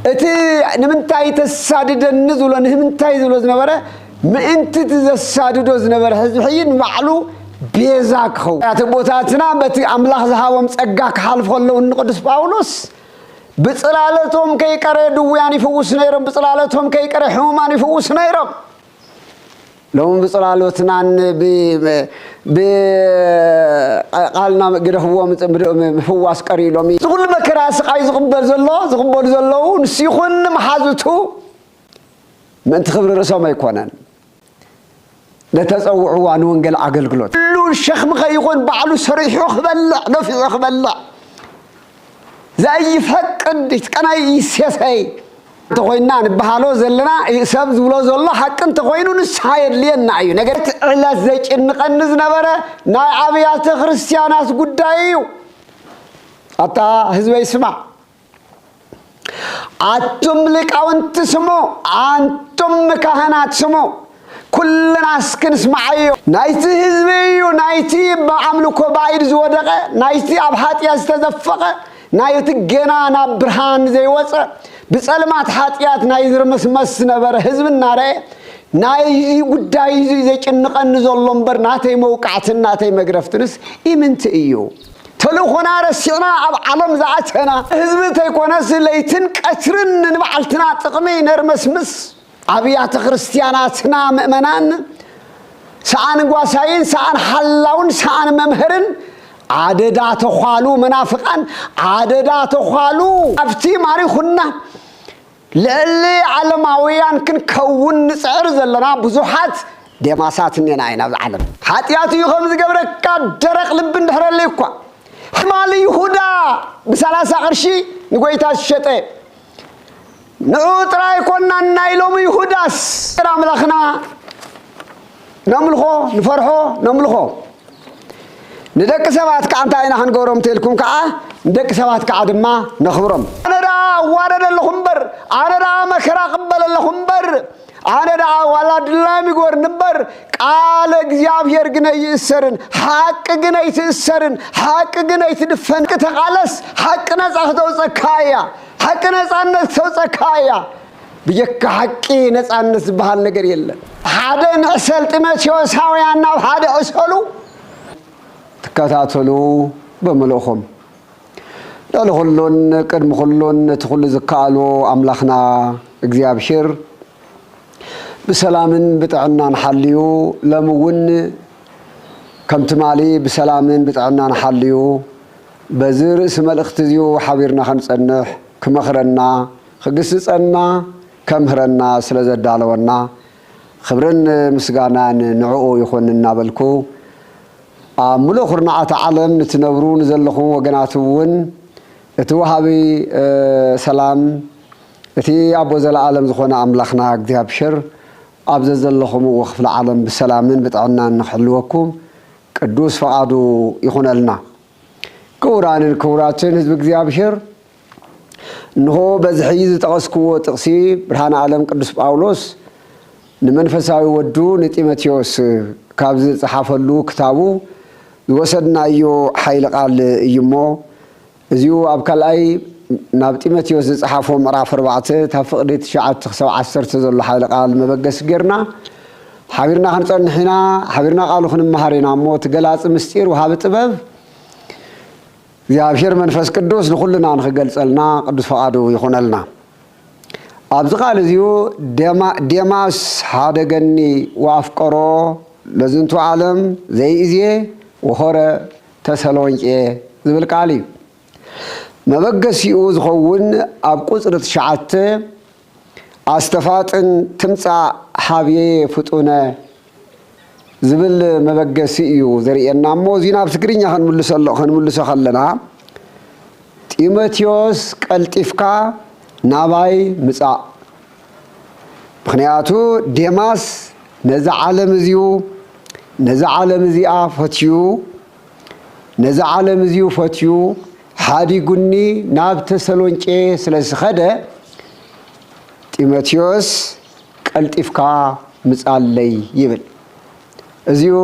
أتي نمنتاي تسادد النزول نمنتاي زلوا زنبرة ما أنت تسادد زنبرة حين معلو بيزاك خو أتبوتاتنا بتي أملاح زهاوم تأجاك حالف خلوا النقدس باولوس بصلالتهم كي كردوا يعني فوس نيرم بصلالتهم كي كره حومان فوس نيرم لهم بصلالتنا ب قالنا قده هو مفواس قري لومي كل مكراس قاي زقبل زلو نسيخن محازته من تخبر رسوم يكونن لتصوعوا عن ونجل عقلقلوت كل الشيخ مخيقون بعلو سريح يخبلع نفي يخبلع زي فقد كنا يسيسي تخوينا نبحالو زلنا سب زولو زلو حق تخوينو نساير لينا ايو نغرت علا زيج نقنز نبره ناي ابيات ክርስቲያናት ጉዳዩ አታ ህዝብ ይስማ አቱም ሊቃውንት ስሙ አንቱም ካህናት ስሙ كلنا اسكن اسمعيو نايتي حزبيو نايتي بعملكو بايد زودقه نايتي ابحات يستزفقه نايتي جنا برهان زي وصه بصلمات حاتيات نايزر مسمس نبر حزبنا راي ناي ጉዳይ زي ጭንቀን ዘሎምበር ናተይ መውቃዕትና ናተይ መግረፍትንስ ኢምንት እዩ ተልኾና ረሲና ኣብ ዓለም ዘዓተና ህዝብ ተይኮነስ ለይትን ቀትርን ንባዕልትና ጥቅሚ ነርመስምስ አብያተ ክርስቲያናትና ምእመናን ሰአን ጓሳይን ሰአን ሐላውን ሰአን መምህርን አደዳ ተኋሉ መናፍቃን አደዳ ተኋሉ አፍቲ ማሪኹና ለሊ ዓለማውያን ክንከውን ንጽር ዘለና ብዙሓት ደማሳትኔና አይና ዓለም ኃጢያቱ ይኸም ዝገብረካ ደረቅ ልብ እንደረለይኳ ሕማል ይሁዳ ብ30 ቅርሺ ንጎይታ ሸጠ نعود رايكونا نايلوم يهوداس راملخنا نملخو نفرحو نملخو ندك سبات كعنتاينا هنقورم تلكم كا ندك سبات كعدما نخبرم انا را وارد لخمبر انا را مكرا قبل لخمبر انا را ولاد الله ميغور نبر قال እግዚአብሔር ግን ይሰርን ሐቅ ግን ይሰርን ሐቅ ግን ይድፈን ከተቃለስ ሐቅ ነጻህተው ጸካያ حق نصانت سو صكايا بيك حقي نصانت بحال ነገር የለም ሓደ ንዕሰል ጢሞቴዎሳውያንና ሓደ እሰሉ ተከታተሉ በመለኹም ለሁሉን ቅድም ሁሉን ተኹሉ ዝካሉ አምላኽና እግዚአብሔር በሰላምን በጥዕናን ሐልዩ ለምውን ከምትማሊ በሰላምን በጥዕናን ሐልዩ በዝር ስመልእኽት ዚዩ ሓቢርና ክንጸንሕ كمخرنا خجسنا كمهرنا سلزدالونا خبرن مسجانان نعو يخوننا بالكو ملوخرنا عالم نتنورون زلخون وجناتون توهابي سلام تي أبو زل العالم زخونا أملاخنا جديها بشر أبز زلخون وخف العالم بسلامين بتعنا نحلوكم قدوس فعادو يخون لنا كوران الكوراتين هذ بجديها بشر نهو بزحيز تقسكو تقسي برهان عالم قدوس باولوس نمنفساوي ودو نتيماتيوس كابز صحافلو كتابو وسدنا ايو حيل قال يمو ازيو ابكالاي ناب تيماتيوس صحافو مراف 4 تفقدي 9 زلو حيل قال مبقس غيرنا حبيرنا خنصنحنا حبيرنا قالو خنمهارينا مو تغلاص مستير وهاب طبب እግዚአብሔር መንፈስ ቅዱስ ለሁሉና እንገልጸልና ቅዱስ ፈቃዱ ይሆነልና አብዝ ቃል እዚሁ ዴማስ ሀደገኒ ወአፍቀሮ ለዝንቱ ዓለም ዘይእዜ ወሆረ ተሰሎንቄ ዝብል ቃል መበገሲኡ ዝኸውን ኣብ ቁጽር 9 አስተፋጥን ትምጻ ሐብዬ ፍጡነ ዝብል መበገሲ እዩ ዘርየና ሞ ዚና ብትግርኛ ክንምልሶ ኸለና ጢሞቴዎስ ቀልጢፍካ ናባይ ምጻ ምክንያቱ ዴማስ ነዛ ዓለም እዚኣ ፈትዩ ሓዲጉኒ ናብ ተሰሎንቄ ስለዝኸደ ጢሞቴዎስ ቀልጢፍካ ምጻለይ ይብል እዚሁ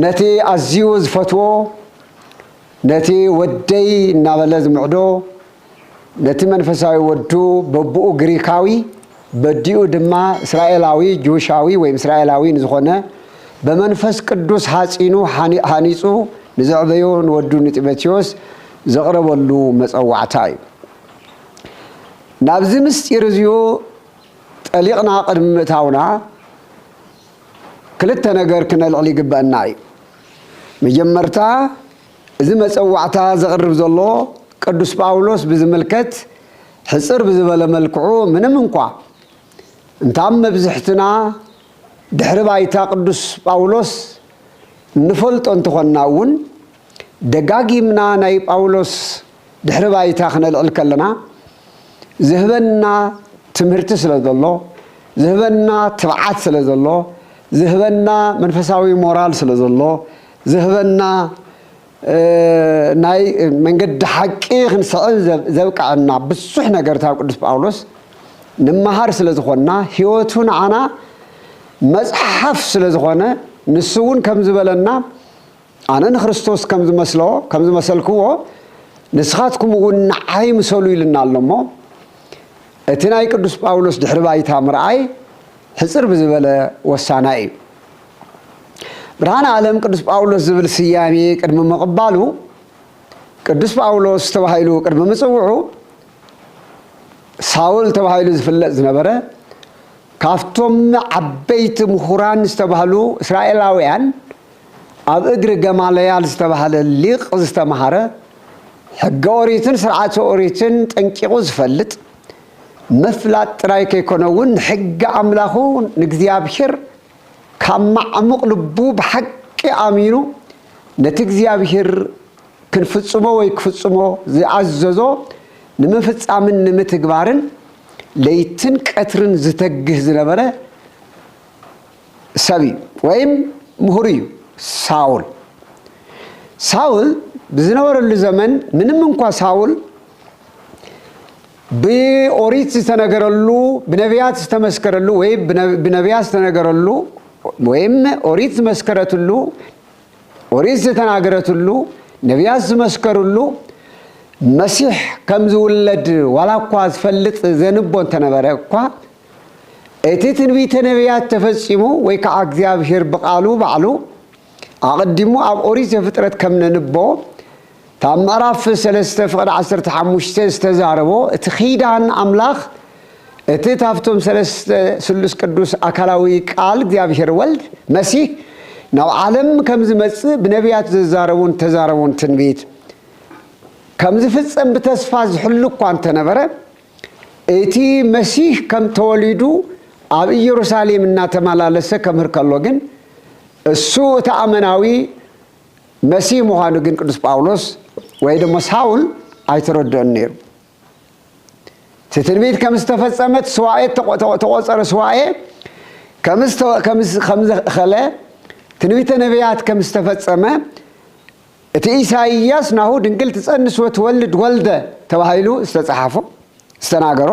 ነቲ ኣዝዩ ዝፈትዎ ነቲ ወደይ እናበለ ዝምዕዶ نتي منفساوي ودو ببؤ غريكاوي بديو دما اسرائيلاوي جوشاوي ويم اسرائيلاوي نزخونه بمنفس قدوس حاصينو حانيصو نزعبيون ودو نتيماتيوس زقربلو مصوعتاي نابزي مستير زيو طليقنا قدمتاونا كلتا نغير كنلعلي يقبأناي مجمرتا اذا مصوعتا زقرب زلو قدوس باولوس بزملكت حصر بزبل ملكعو منم انقوا انتام مبزحتنا دحر بايتا قدوس باولوس نفلط انتخناون دغاغيمنا ناي باولوس دحر بايتا خنلعل كلنا زهبنا تمرت سلازلو زهبنا تبعات سلازلو زهبنا منفساوي مورال سلازلو زهبنا ناي منقد حقي خنسعل زوقعنا بصح ነገር ታው ቅዱስ ጳውሎስ ንመሃር ስለዝኾና ህይወቱን አና መጽሐፍ ስለዝኾነ ንሱውን ከምዝበለና አነን ክርስቶስ ከምዝመስለው ከምዝመሰልክዎ ንስኻትኩም ወን ዓይ ምሰሉ ይልና አለሞ እቲ ናይ ቅዱስ ጳውሎስ ድሕሪ ባይታ ምርአይ ሕጽር ብዝበለ ወሳናይ ብርሃነ ዓለም ቅዱስ ጳውሎስ ዝብል ስያሜ ቅድመ መቅባሉ ቅዱስ ጳውሎስ ተባሂሉ ቅድመ ምጽውዑ ሳውል ተባሂሉ ዝፍለጥ ዝነበረ ካፍቶም ዓበይቲ ምሁራን ዝተባሃሉ እስራኤላውያን ኣብ እግሪ ገማልያል ዝተባሃለ ሊቅ ዝተማሃረ ሕገ ኦሪትን ስርዓተ ኦሪትን ጠንቂቁ ዝፈልጥ መፍላጥ ጥራይ ከይኮነውን ሕገ አምላኹ ንእግዚአብሔር ካማዕሙቅ ልቡ በሐቂ አሚኑ ነቲ እግዚአብሔር ክንፍጽሞ ወይ ክፍጽሞ ዝአዘዞ ንምፍጻምን ንምትግባርን ለይትን ቀትርን ዝተግህ ዝነበረ ሰቢ ወይም ምሁር እዩ ሳውል ብዝነበረሉ ዘመን ምንም እንኳ ሳውል በኦሪት ዝተነገረሉ በነቢያት ዝተመስከረሉ ወይ በነቢያት ዝተነገረሉ ወይም ኦሪት መስከረቱሉ ኦሪት ዝተናገረቱሉ ነቢያት ዝመስከሩሉ መሲሕ ከምዝውለድ ዋላኳ ዝፈልጥ ዘንቦን ተነበረ እኳ እቲ ትንቢተ ነቢያት ተፈጺሙ ወይ ከዓ እግዚአብሔር በቃሉ ባዕሉ አቀድሙ ኣብ ኦሪት ዘፍጥረት ከምነንቦ ታብ ምዕራፍ 3 ፍቅድ 15 ዝተዛረቦ እቲ ኺዳን አምላኽ እቲ ታፍቶም ሰለስተ ስሉስ ቅዱስ አካላዊ ቃል እግዚአብሔር ወልድ መሲሕ ናብ ዓለም ከምዝመጽእ በነቢያት ተዛረቡን ትንቢት ከምዝፍጸም በተስፋ ዝሕሉ እኳ እንተነበረ እቲ መሲሕ ከም ተወሊዱ ኣብ ኢየሩሳሌም እናተመላለሰ ከምህር ከሎ ግን እሱ ተአመናዊ መሲሕ ምዃኑ ግን ቅዱስ ጳውሎስ ወይ ደሞ ሳውል አይተረዳን ነይሩ ትንቢት ከምስተፈጸመት ስዋኤ ተቆጸረ ስዋኤ ከምዝኸለ ትንቢተ ነቢያት ከምስተፈጸመ እቲ ኢሳይያስ ናሁ ድንግል ትጸንስ ወትወልድ ወልደ ተባሂሉ ዝተጻሐፈ ዝተናገሮ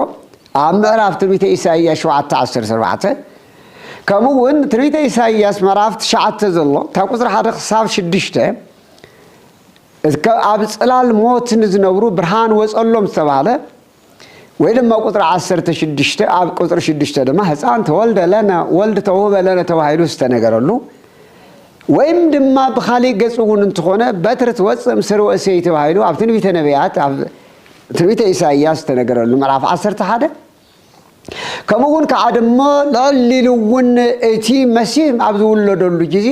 ኣብ ምዕራፍ ትንቢተ ኢሳይያስ 7:14 ከምኡውን ትንቢተ ኢሳይያስ ምዕራፍ 9 ዘሎ ካብ ቁጽሪ 1 ክሳብ 6 ኣብ ጽላል ሞት ዝነብሩ ብርሃን ወጸሎም ዝተባሃለ ወይ ድማ ቁጥር 16 ኣብ ቁጥር 6 ድማ ህፃን ተወልደ ለና ወልድ ተወህበ ለና ተባሂሉ ዝተነገረሉ ወይም ድማ በኻሊእ ገጽውን እንትኾነ በትር ትወጽእ ምስር ወእሰይ ተባሂሉ ኣብ ትንቢተ ነቢያት ኣብ ትንቢተ ኢሳይያስ ዝተነገረሉ ምዕራፍ 11 ከምኡውን ከዓ ድማ ልዕሊሉውን እቲ መሲሕ ኣብ ዝውለደሉ ግዜ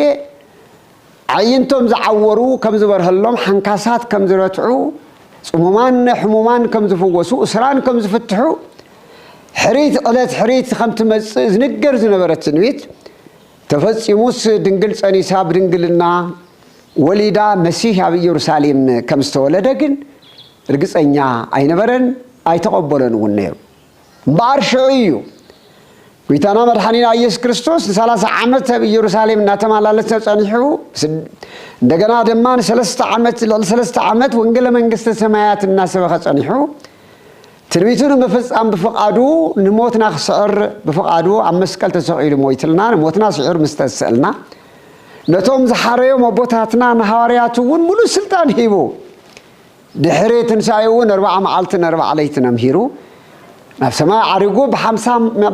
ዓይንቶም ዝዓወሩ ከም ዝበርሀሎም ሓንካሳት ከም ዝረትዑ ጽሙማን ሕሙማን ከም ዝፍወሱ እስራን ከም ዝፍትሑ ሕሪት ዕለት ሕሪት ከም ትመጽእ ዝንገር ዝነበረ ትንቢት ተፈጺሙስ ድንግል ጸኒሳ ብድንግልና ወሊዳ መሲሕ ኣብ ኢየሩሳሌም ከም ዝተወለደ ግን ርግጸኛ አይነበረን አይተቀበለን ወነሩ ባርሽዑ እዩ ዊታና መድኃኒና ኢየሱስ ክርስቶስ 30 ዓመት ኣብ ኢየሩሳሌም እናተማላለሰ ጸኒሑ እንደገና ድማ 3 ዓመት ወንጌል መንግስተ ሰማያት እናሰበኸ ጸኒሑ ትንቢቱን መፈጻም በፈቃዱ ንሞትና ክስዕር በፈቃዱ ኣብ መስቀል ተሰቂሉ ሞይትልና ንሞትና ስዕር ምስተሰልና ነቶም ዝሓረዮም ኣቦታትና ንሐዋርያቱ እውን ሙሉ ስልጣን ሂቡ دحريتن سايون 4 معلتن 4 ليتن امهيرو نفسما عريقو ب50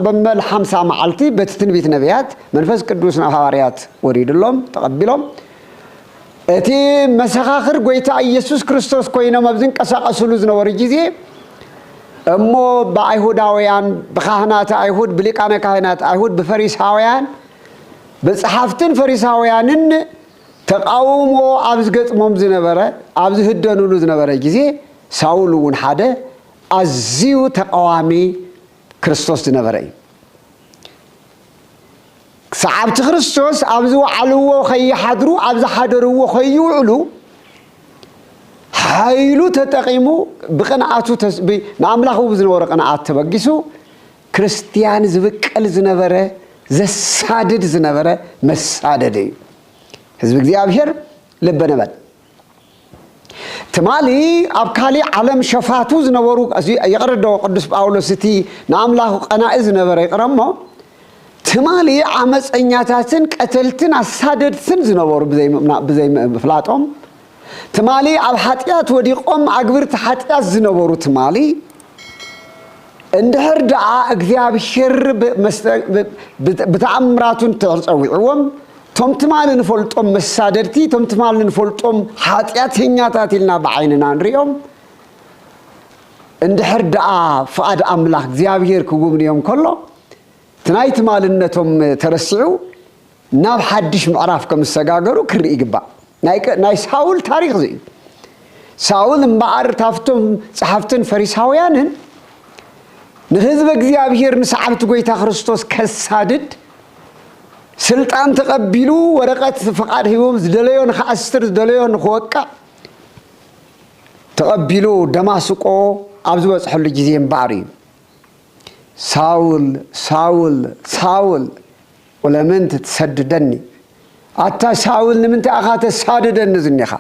بمل 50 معلتي بتتنبيت نبيات منفس قدوسنا حواريات وريد لهم تقبلهم اتي مسخاخر غويتا ኢየሱስ ክርስቶስ ኮይኖ መብዝን ቀሳቀሱሉ ዝነበሩ ጊዜ እሞ በአይሁዳውያን በካህናት አይሁድ በሊቃነ ካህናት አይሁድ በፈሪሳውያን በጸሐፍትን ፈሪሳውያንን ተቃውሞ አብዝገጥሞም ዝነበረ አብዝ ህደኑሉ ዝነበረ ጊዜ ሳውል ወን ሓደ አዚው ተቃዋሚ ክርስቶስ ዝነበረ ሰዓብት ክርስቶስ አብዙ ዓልዎ ከይሓድሩ አብዝ ሓደርዎ ከይውዕሉ ኃይሉ ተጠቂሙ በቀናአቱ ናምላኹ ዝነበረ ቀናአት ተበጊሱ ክርስቲያን ዝብቀል ዝነበረ ዘሳድድ ዝነበረ መሳደድ ህዝብ እግዚአብሔር ለበነበል ተማሊ አብካሊ ዓለም ሸፋቱ ዝነበሩ ይቀርደው ቅዱስ ጳውሎስ እቲ ናምላኹ ቀናእ ዝነበረ ይቀረሞ ተማሊ አመፀኛታትን ቀተልትን አሳደድትን ዝነበሩ በዘይ ፍላጦም ተማሊ አብ ኃጢአት ወዲቆም አግብርት ኃጢአት ዝነበሩ ተማሊ እንድህር ደአ እግዚአብሔር በተአምራቱን ተጸውዕዎም ቶም ተማልን ፈልጦም መሳደድቲ ቶም ተማልን ፈልጦም ኃጢአተኛታትና በዓይንና እንሪኦም እንድህር ደአ ፈቃድ አምላክ እግዚአብሔር ክጉብንዮም ከሎ ትናይት ማልነቶም ተረስዑ ናብ ሓድሽ ምዕራፍ ከም ሰጋገሩ ክርኢ ይግባ ናይ ሳውል ታሪክ ዘይ ሳውል እምባር ታፍቶም ጸሐፍትን ፈሪሳውያንን ንህዝብ እግዚአብሔር ንሰዓብት ጎይታ ክርስቶስ ከሳድድ ስልጣን ተቀቢሉ ወረቀት ፈቃድ ሂቦም ዝደለዮን ከአስተር ዝደለዮን ከወቃ ተቀቢሉ ደማስቆ አብዝ በጽሕሉ ጊዜ እምባር ሳውል ሳውል ሳውል ولمن تسددني أتا ساول نمنت أخات الساددن نزنيخا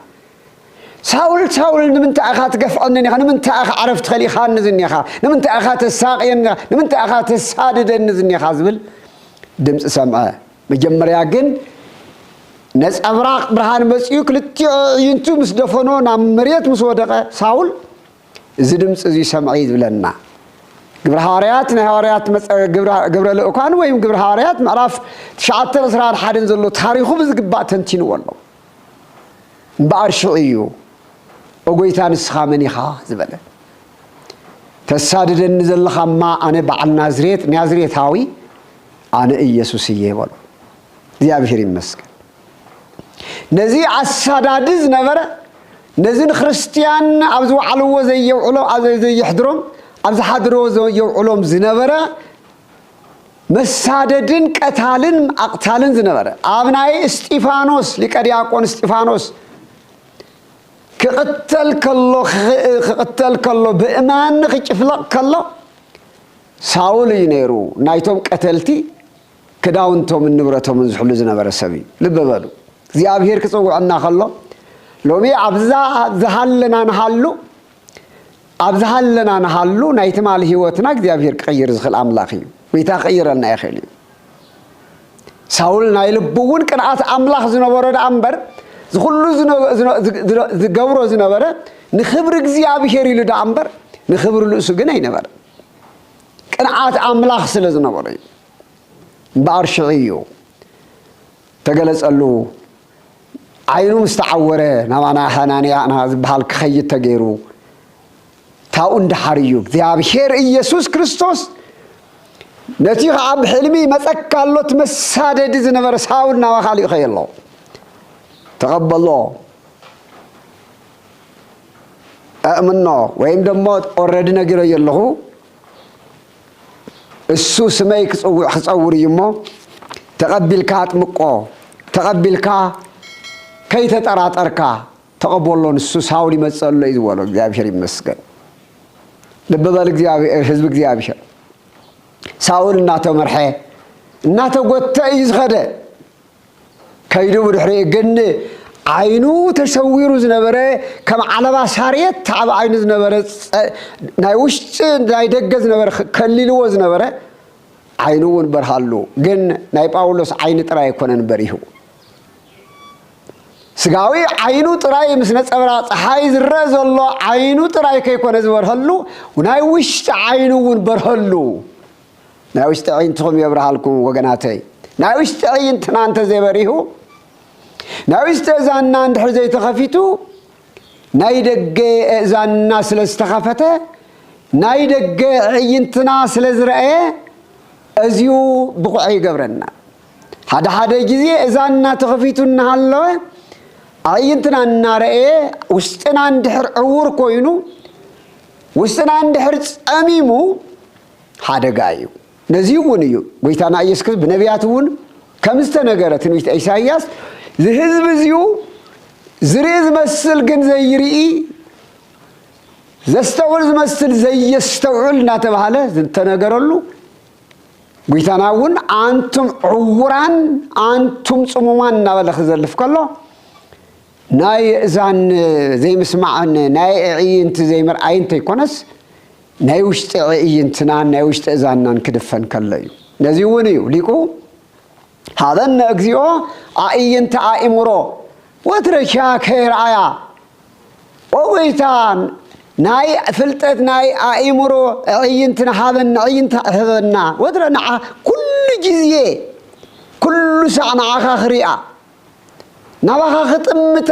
ساول ساول نمنت أخات قفعني خا نمنت أخ عرفت خلي خان نزنيخا نمنت أخات الساقين نمنت أخات الساددن نزنيخا زبل دمس سمعه مجمريا جن ناس أبراق برهان بس يكلت ينتو مسدفنو نام مريت مسودقة ساول زدمس زي سمعي زبلنا قبر هاريات نهاريات قبر الأوكان ويم قبر هاريات معرف شعات الأسرار حادن زلو تاريخو بزقباء تنتين والله بارشعيو وقويتان السخامني خا زبالة تسادد النزل خما أنا بعل نازريت هاوي أنا إيسوسية والله دي أبشرين مسك نزي السادادز نبرة نزين خريستيان أبزو علوه زي يوعلو زي يحضرهم أبز حضروا يوعلوم زنبرة مساددين قتالين أقتالين زنبرة أبناء استيفانوس لكرياكون استيفانوس كقتل كله بإيمان خيفلق كله ساول ينيرو نايتهم قتلتي كداونتهم النبرتهم من زحلو زنبرة سبي لببالو زيابهير كسوق عنا خلو لومي أبزا زهلنا نحلو أبزهلنا نحلو نايتمال هيوتنا እግዚአብሔር ቀይር ዝኽል አምላኽ እዩ ወይታ ቀይረና ይኸል ሳውል ናይልብውን ቅንዓት አምላኽ ዝነበረ ዳምበር ዝኹሉ ዝገብሮ ዝነበረ ንኽብር እግዚአብሔር ይሉ ዳምበር ንኽብር ልእሱ ግን አይነበረ ቅንዓት አምላኽ ስለ ዝነበረ ባርሽዕዩ ተገለጸሉ አይኑ ምስተዓወረ ናማና ሐናንያ ና ዝባል ከይት ተገይሩ ታው እንደሐርዩ እግዚአብሔር ኢየሱስ ክርስቶስ ነቲህ አብ ሕልሚ መጸካሎት መሳደድ ዝነበረ ሳውልና ወኻሊ ኸየሎ ተቀበሎ አእምኖ ወይም ደሞ ኦሬዲ ነገር የለሁ እሱ ስመይ ክጸውር ይሞ ተቀቢልካ አጥምቆ ተቀቢልካ ከይተጠራጠርካ ተቀበሎን እሱ ሳውል ይመጸሎ ይዝወሎ እግዚአብሔር ይመስገን لببال እግዚአብሔር ህዝብ እግዚአብሔር ሳውል እናተ መርሐ እናተ ጎተ ይዝኸደ ከይዱ ድሕሪ ግን አይኑ ተሰዊሩ ዝነበረ ከም ዓለባ ሳርየት ታብ አይኑ ዝነበረ ናይ ውሽጥ ናይ ደገ ዝነበረ ከሊልዎ ዝነበረ አይኑውን በርሃሉ ግን ናይ ጳውሎስ አይን ጥራይ ኮነን በሪሁ ስጋዊ ዓይኑ ጥራይ ምስነ ጸብራ ፀሓይ ዝረአ ዘሎ ዓይኑ ጥራይ ከይኮነ ዝበርሃሉ ናይ ውሽጢ ዓይኑ እውን በርሃሉ ናይ ውሽጢ ዓይንትኩም የብርሃልኩም ወገናተይ ናይ ውሽጢ ዓይንትና እንተ ዘይበሪሁ ናይ ውሽጢ እዛና እንድሕር ዘይተኸፊቱ ናይ ደገ እዛና ስለ ዝተኸፈተ ናይ ደገ ዓይንትና ስለ ዝረአየ እዚዩ ብቑዕ ይገብረና ሓደ ግዜ እዛና ተኸፊቱ እናሃለወ ዓይንትና እናረአየ ውስጥና እንድሕር ዕውር ኮይኑ ውስጥና እንድሕር ጸሚሙ ሓደጋ እዩ ነዚሁ እውን እዩ ጎይታና ኢየሱስ ክርስቶስ ብነቢያት እውን ከም ዝተነገረ ትንቢት ኢሳይያስ ዝህዝብ እዚሁ ዝርኢ ዝመስል ግን ዘይርኢ ዘስተውል ዝመስል ዘየስተውዕል እናተባሃለ ዝተነገረሉ ጎይታና እውን አንቱም ዕውራን አንቱም ጽሙማን እናበለ ክዘልፍ ከሎ ናይ እዛን ዘይምስማዕን ናይ ዕይንት ዘይምርአይ እንተይኮነስ ናይ ውሽጢ ዕይንትና ናይ ውሽጢ እዛናን ክድፈን ከሎ እዩ ነዚ እውን እዩ ሊቁ ሃበነ እግዚኦ አዕይንተ አእምሮ ወትረሻ ከይርአያ ወጎይታ ናይ ፍልጠት ናይ አእምሮ ዕይንትና ሃበነ ዕይንተ ህበና ወትረ ንዓ ኩሉ ግዜ ኩሉ ሰዕ ንዓኻ ክሪኣ ናባኻ ክጥምታ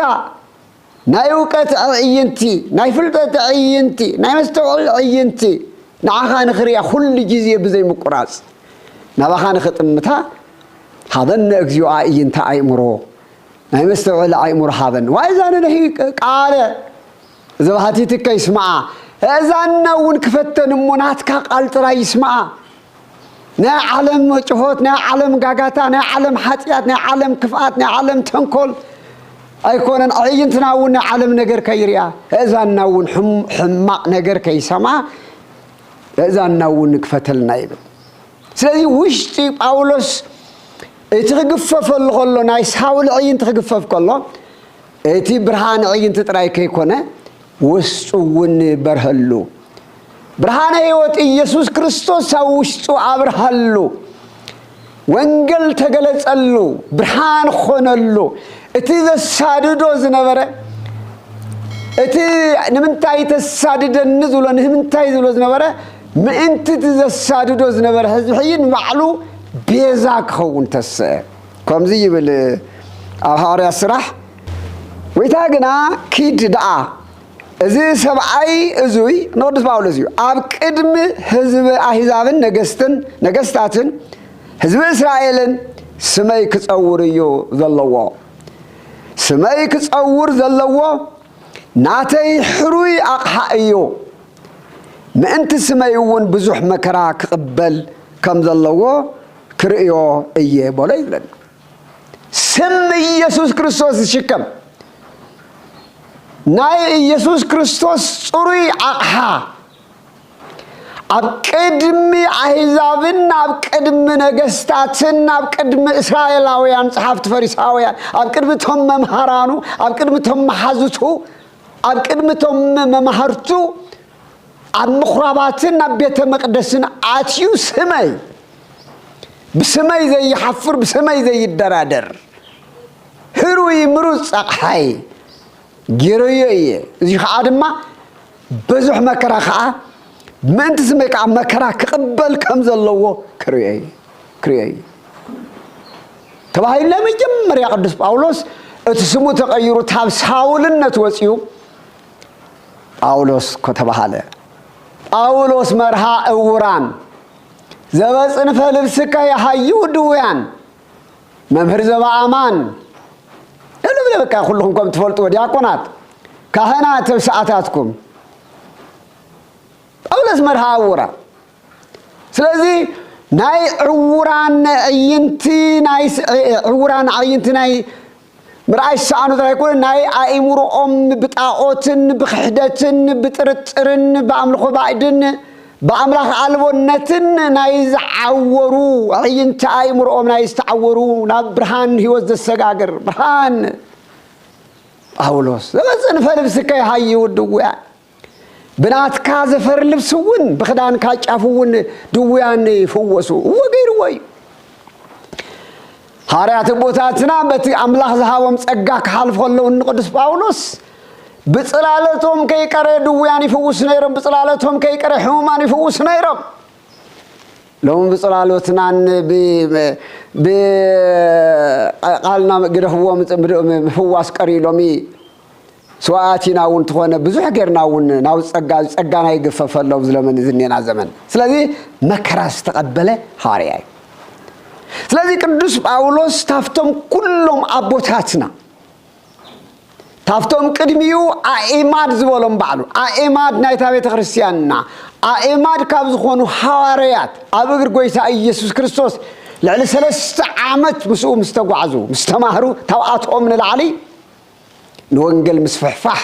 ናይ እውቀት ዕይንቲ ናይ ፍልጠት ዕይንቲ ናይ መስተውዕል ዕይንቲ ንዓኻ ንኽሪኣ ኩሉ ግዜ ብዘይ ምቁራፅ ናባኻ ንኽጥምታ ሃበነ እግዚኦ አዕይንተ አእምሮ ናይ መስተውዕል አእምሮ ሃበን ዋይዛነ ነሂ ቃለ ዘባህቲትከ ይስማዓ እዛና እውን ክፈተን እሞ ናትካ ቃል ጥራይ ይስማዓ ናይ ዓለም ጭሆት ናይ ዓለም ጋጋታ ናይ ዓለም ሓጢአት ናይ ዓለም ክፍኣት ናይ ዓለም ተንኮል ኣይኮነን ዕይንትና እውን ናይ ዓለም ነገር ከይርያ እዛና እውን ሕማቕ ነገር ከይሰማ እዛና እውን ክፈተልና ይብል ስለዚ ውሽጢ ጳውሎስ እቲ ክግፈፈሉ ከሎ ናይ ሳውል ዕይንት ክግፈፍ ከሎ እቲ ብርሃን ዕይንት ጥራይ ከይኮነ ውስጡ እውን በርሃሉ ብርሃነ ሕይወት ኢየሱስ ክርስቶስ ኣብ ውሽጡ አብርሃሉ ወንጌል ተገለጸሉ ብርሃን ኾነሉ እቲ ዘሳድዶ ዝነበረ እቲ ንምንታይ ተሳድደኒ ዝብሎ ንምንታይ ዝብሎ ዝነበረ ምእንቲ ዘሳድዶ ዝነበረ ህዝቢ ሕይን ባዕሉ ቤዛ ክኸውን ተስአ ከምዚ ይብል ኣብ ሐዋርያት ስራሕ ወይታ ግና ኪድ ደኣ እዚ ሰብኣይ እዙይ ንቅዱስ ጳውሎስ እዩ ኣብ ቅድሚ ህዝቢ ኣሕዛብን ነገስታትን ህዝቢ እስራኤልን ስመይ ክጸውር እዩ ዘለዎ ስመይ ክጸውር ዘለዎ ናተይ ሕሩይ ኣቕሓ እዩ ምእንቲ ስመይ እውን ብዙሕ መከራ ክቕበል ከም ዘለዎ ክርእዮ እየ በሎ ይብለና ስም ኢየሱስ ክርስቶስ ዝሽከም ናይ ኢየሱስ ክርስቶስ ጽሩይ ኣቕሓ ኣብ ቅድሚ ኣሕዛብን ኣብ ቅድሚ ነገስታትን ኣብ ቅድሚ እስራኤላውያን ጸሓፍቲ ፈሪሳውያን ኣብ ቅድሚ ቶም መምሃራኑ ኣብ ቅድሚ ቶም መሓዝቱ ኣብ ቅድሚ ቶም መማህርቱ ኣብ ምኹራባትን ኣብ ቤተ መቅደስን ኣትዩ ስመይ ብስመይ ዘይሓፍር ብስመይ ዘይደራደር ሕሩይ ምሩፅ ኣቕሓይ ጌሮዮ እየ እዚ ከዓ ድማ ብዙሕ መከራ ከዓ ምእንቲ ስመይ ከዓ መከራ ክቕበል ከም ዘለዎ ክርእዮ እየ ተባሂሉ ለመጀመርያ ቅዱስ ጳውሎስ እቲ ስሙ ተቐይሩ ካብ ሳውልነት ወፂኡ ጳውሎስ ከተባሃለ ጳውሎስ መርሃ እውራን ዘበጽንፈ ልብስከ የሃዩ ድውያን መምህር ዘበአማን እልብለ በቃ ኩልኩም ከም ትፈልጡ ዲያቆናት ካህናት ሰዓታትኩም ጳውሎስ መርሃ እውራን ስለዚ ናይ ዕውራን ዕይንቲ ናይ ዕውራን ዕይንቲ ናይ ምርአይ ሰዓኑ ተራይኩን ናይ አእምሮኦም ብጣዖትን ብክሕደትን ብጥርጥርን በአምልኮ ባዕድን በአምላክ አልቦነትን ናይ ዝዓወሩ ዕይንቲ አእምሮኦም ናይ ዝተዓወሩ ናብ ብርሃን ህይወት ዘሰጋግር ብርሃን ጳውሎስ ዘበጽንፈ ልብስከ የሃዩ ድውያን ብናትካ ዘፈር ልብስ እውን ብክዳንካ ጫፍ እውን ድውያን ይፍወሱ ወገይርዎ እዩ حاريات بوتاتنا بتي أملاح زهاوم تسقى كحلف الله القدس باولوس بصلالتهم كي يقرأ دويان يفوس نيرم بصلالتهم كي يقرأ حومان يفوس نيرم لهم بصلالتنا قالنا قرهوا مفواس قريلومي سواتنا ونتخونه بزح غيرنا ون ناو صقانا يغفف الله زلمن زنينا زمن ስለዚህ መከራስ ተቀበለ ሐዋርያይ ስለዚህ ቅዱስ ጳውሎስ ታፍቶም ኩሎም አቦታትና ታፍቶም ቅድሚው አኢማድ ዝበሎም ባዕሉ አኢማድ ናይታ ቤተ ክርስቲያንና አኢማድ ካብ ዝኾኑ ሐዋርያት ኣብ እግር ጎይታ ኢየሱስ ክርስቶስ ልዕሊ 3 ዓመት ምስኡ ምስተጓዓዙ ምስተማህሩ ታውኣቶም ንላዕሊ نوانجل مسفحفح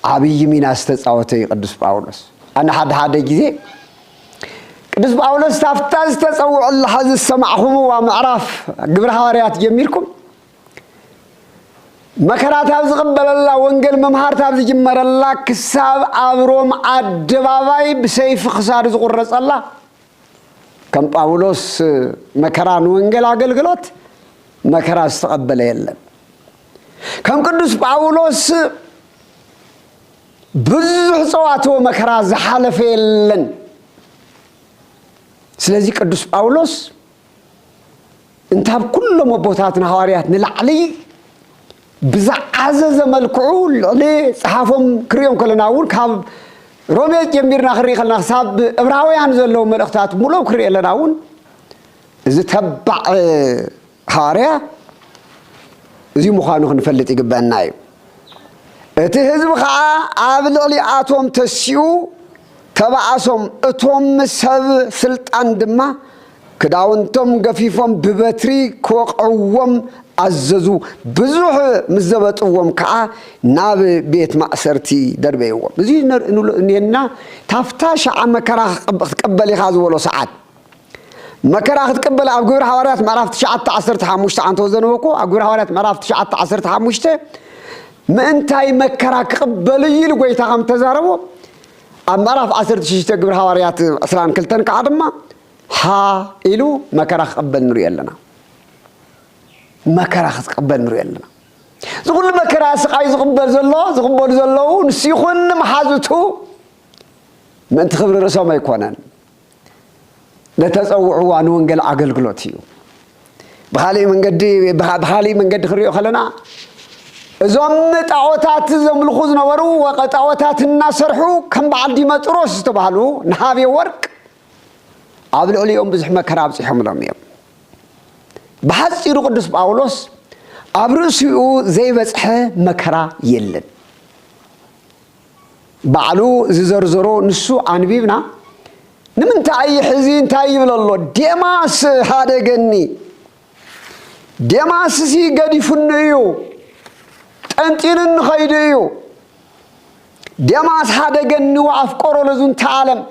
عبي مين استتصاوته قدس باولوس أنا حد جزء قدس باولوس تفتز تصوع الله هذا السمعهم ومعرف قبل حواريات جميلكم مكرات هذا قبل الله وانجل ممهارت هذا جمر الله كساب أبروم الدبابي بسيف خسار زغرس الله كم باولوس مكران وانجل عقل قلت مكرات استقبل يلا كم قدس باولوس بزح صواتو مكرا زحالف يلن سلازي قدس باولوس انت بكل مبوتاتنا حواريات نلعلي بزعزز ملكعول لي صحافهم كريوم كلناول كاب رومي جميرنا خري خلنا حساب ابراويان زلو ملختات مولو كري لناول اذا تبع حواريا زي مخانو نفلت يقبلنا اتي حزب خا ابلولي اتوم تسيو تبعصم اتوم سب سلطان دما كداونتم غفيفم ببتري كوقوم عززو بزح مزبطوم كا ناب بيت مأسرتي دربيو زي نينا تفتاش عمكرا تقبلي خازو ولو ساعات مكرا تقبل أبغور حوارات معرفت شعت 15 عن توزنوكو أبغور حوارات معرفت شعت 15 ما أنتي مكرا قبلي لقيت عم تزاربو معرف 16 أبغور حوارات أصلاً كلتن كعدما ها إلو مكرا قبل نري لنا مكرا قبل نري لنا زقول مكرا سقاي زقبل زلوا نسيخون محازته ما أنت خبر رسوا ما يكونن لتصوعوا عن وانجل عقل قلوتيو بحالي من قد خريو خلنا زم تعوتات زم الخوز نورو وقطعوتات الناس رحو كم بعد ما تروس تبهلو نهابي ورق قبل اليوم بزح مكراب صحهم رميم بحث قدس باولوس ابرسيو زي بصح مكرا يلن بعلو زرزرو نسو عنبيبنا نمن تاي حزين تاي بلالله ديماس هذا جني ديماس سي قدي فنيو تنتين خيديو ديماس هذا جني وافكارو لزون تعلم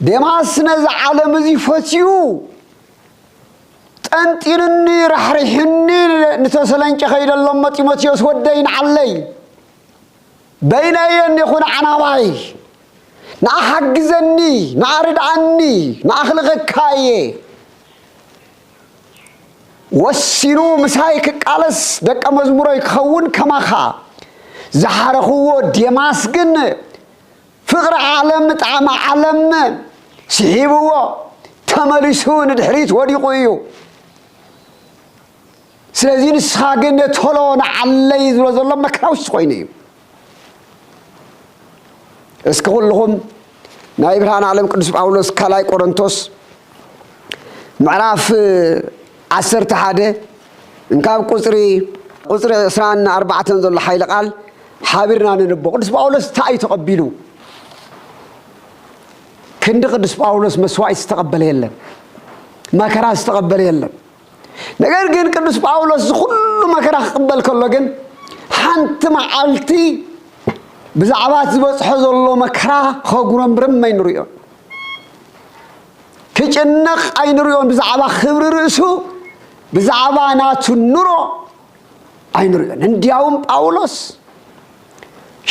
ديماس نز عالم زي فتيو تنتينني رحرحني نتسلنك خير الله متيموثيوس ودين علي بين أن يكون عناواي نحجزني نعرض عني نأخلق كاي والسينو مسايك قالس دك مزموري خون كما خا زحرخو ديماس جن فقر عالم طعم عالم سيبو تملسون دحريت وديقيو سلازي نسخاجن تولون علي زلو زلو مكراوش خويني اسكول لهم نايبرهان عالم قدس باولوس كلاي قرنطوس معراف 10 حاده انكاب قصري سان 4 زل حيل قال حابرنا ننبو قدس باولوس تاي تقبلوا كند قدس باولوس مسواعي استقبل يلن مكرا استقبل يلن ነገር ግን ቅዱስ ጳውሎስ ሁሉ መከራ ተቀበል ከሎ ግን ሓንቲ መዓልቲ ብዛዕባት ዝበጽሖ ዘሎ መከራ ከጉረምብርም አይንሪዮ ክጭነቕ አይንሪዮን ብዛዕባ ክብሪ ርእሱ ብዛዕባ ናቱ ኑሮ አይንሪዮን እንዲያውም ጳውሎስ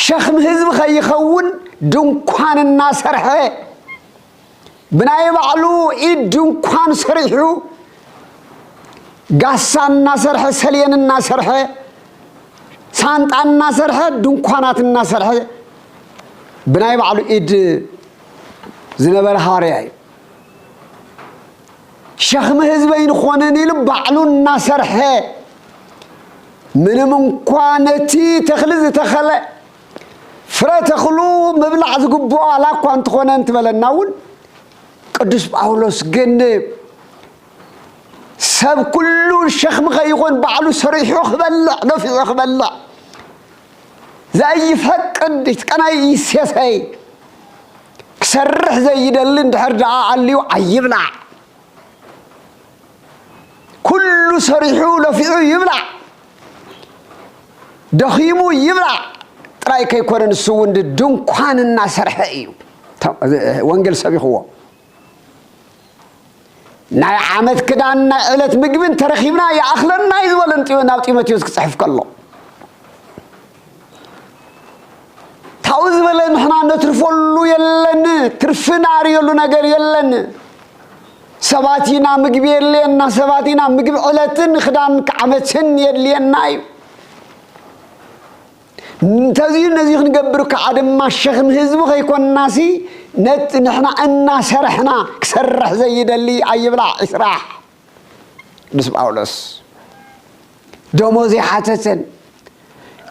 ሸኽም ህዝብ ከይኸውን ድንኳንና ሰርሐ ብናይ ባዕሉ ኢድ ድንኳን ሰሪሑ ጋሳና ሰርሐ ሰልየንና ሰርሐ ሳንጣና ሰርሐ ድንኳናትና ሰርሐ ብናይ ባዕሉ ኢድ ዝነበረ ሐዋርያ ሸኽም ህዝበይን ኾነን ኢሉ ባዕሉና ሰርሐ ምንም እንኳን ነቲ ተኽሊ ዝተኸለ ፍረ ተኽሉ ምብላዕ ዝግብኦ አላኳ እንትኾነ እንትበለናውን ቅዱስ ጳውሎስ ግን ሰብ ኩሉ ሸኽም ኸይኾን ባዕሉ ሰሪሑ ክበልዕ ገፊዑ ክበልዕ ዘይፈቅድ ይትቀናይ ይሴሰይ ክሰርሕ ዘይደሊ እንድሕር ደኣ ዓልዩ ኣይብላዕ ኩሉ ሰሪሑ ለፊዑ ይብላዕ ደኺሙ ይብላዕ ጥራይ ከይኮነን እሱ እውን ድንኳንና ሰርሐ እዩ ወንጌል ሰቢኽዎ ናይ ዓመት ክዳንና ዕለት ምግብን ተረኺብና ይኣኽለና ይዝበለን ናብ ጢሞቴዎስ ክጽሕፍ ከሎ ታው ዝበለን ንሕና ነትርፈሉ የለን ትርፊ ናርየሉ ነገር የለን ሰባቲና ምግብ የለየና ሰባቲና ምግብ ዕለትን ክዳን ዓመትን የድልየና እዩ እንተዚሁ ነዚህ ክንገብር ከዓ ድማ ሸኽም ህዝቢ ከይኮንናሲ ነት ንሕና እናሰርሕና ክሰርሕ ዘይደሊ ኣይብላዕ ይስራሕ ቅዱስ ጳውሎስ ደሞዝ ይሓተተን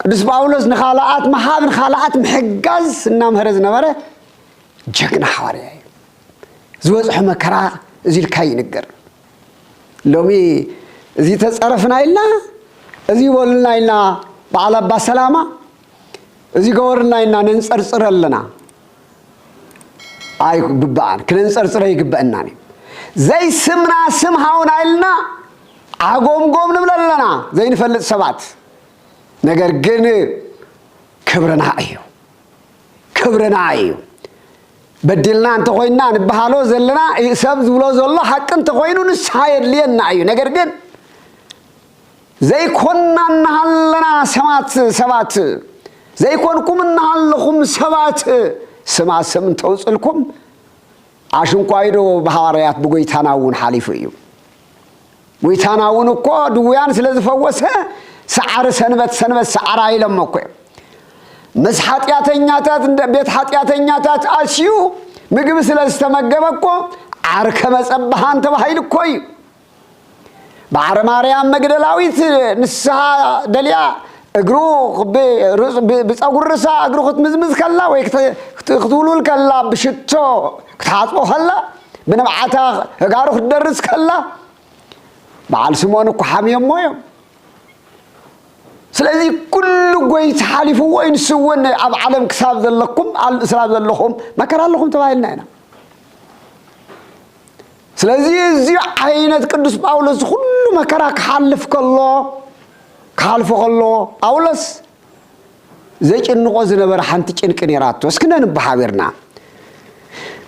ቅዱስ ጳውሎስ ንኻልኣት መሃብን ኻልኣት ምሕጋዝ እናምህረ ዝነበረ ጀግና ሐዋርያ እዩ ዝበፅሖ መከራ እዚ ኢልካ ይንገር ሎሚ እዚ ተፀረፍና ኢልና እዚ በሉልና ኢልና በዓል ኣባ ሰላማ እዚ ገበርና ኢልና ነንፀርፅር ኣለና ኣይ ግባእን ክነንፀርፅረ ይግበአና ዘይስምና ስም ሃውና ኢልና ዓጎምጎም ንብል ኣለና ዘይንፈልጥ ሰባት ነገር ግን ክብረና እዩ በድልና እንተኾይና ንበሃሎ ዘለና ሰብ ዝብሎ ዘሎ ሓቂ እንተኾይኑ ንስሓ የድልየና እዩ ነገር ግን ዘይኮንና እናሃለና ሰባት ዘይኮንኩም እናሃለኹም ሰባት ስማ ስም እንተውፅልኩም ዓሽንኳይዶ ብሐዋርያት ብጎይታና እውን ሓሊፉ እዩ ጎይታና እውን እኮ ድውያን ስለ ዝፈወሰ ሰዓር ሰንበት ሰዓራ ኢሎም እኮ ምስ ኃጢአተኛታት ቤት ኃጢአተኛታት አስዩ ምግብ ስለ ዝተመገበ እኮ ዓርከ መጸባሃን ተባሂል እኮ እዩ ባዕረ ማርያም መግደላዊት ንስሓ ደልያ እግሩ ብፀጉር ርሳ እግሩ ክትምዝምዝ ከላ ወይ ክትውሉል ከላ ብሽቶ ክትሓፅቦ ከላ ብንብዓታ እጋሩ ክትደርስ ከላ በዓል ስምዖን እኮ ሓሚዮሞ እዮም ስለዚህ ኩሉ ጎይታ ሓሊፍዎ ይንስውን ኣብ ዓለም ክሳብ ዘለኩም ኣብ እስራብ ዘለኹም መከራ ኣለኹም ተባሂልና ኢና ስለዚህ እዚ ዓይነት ቅዱስ ጳውሎስ ኩሉ መከራ ክሓልፎ ከሎ ጳውሎስ ዘይጭንቆ ዝነበረ ሓንቲ ጭንቂ ነይራቶ እስኪ ነንበሓቢርና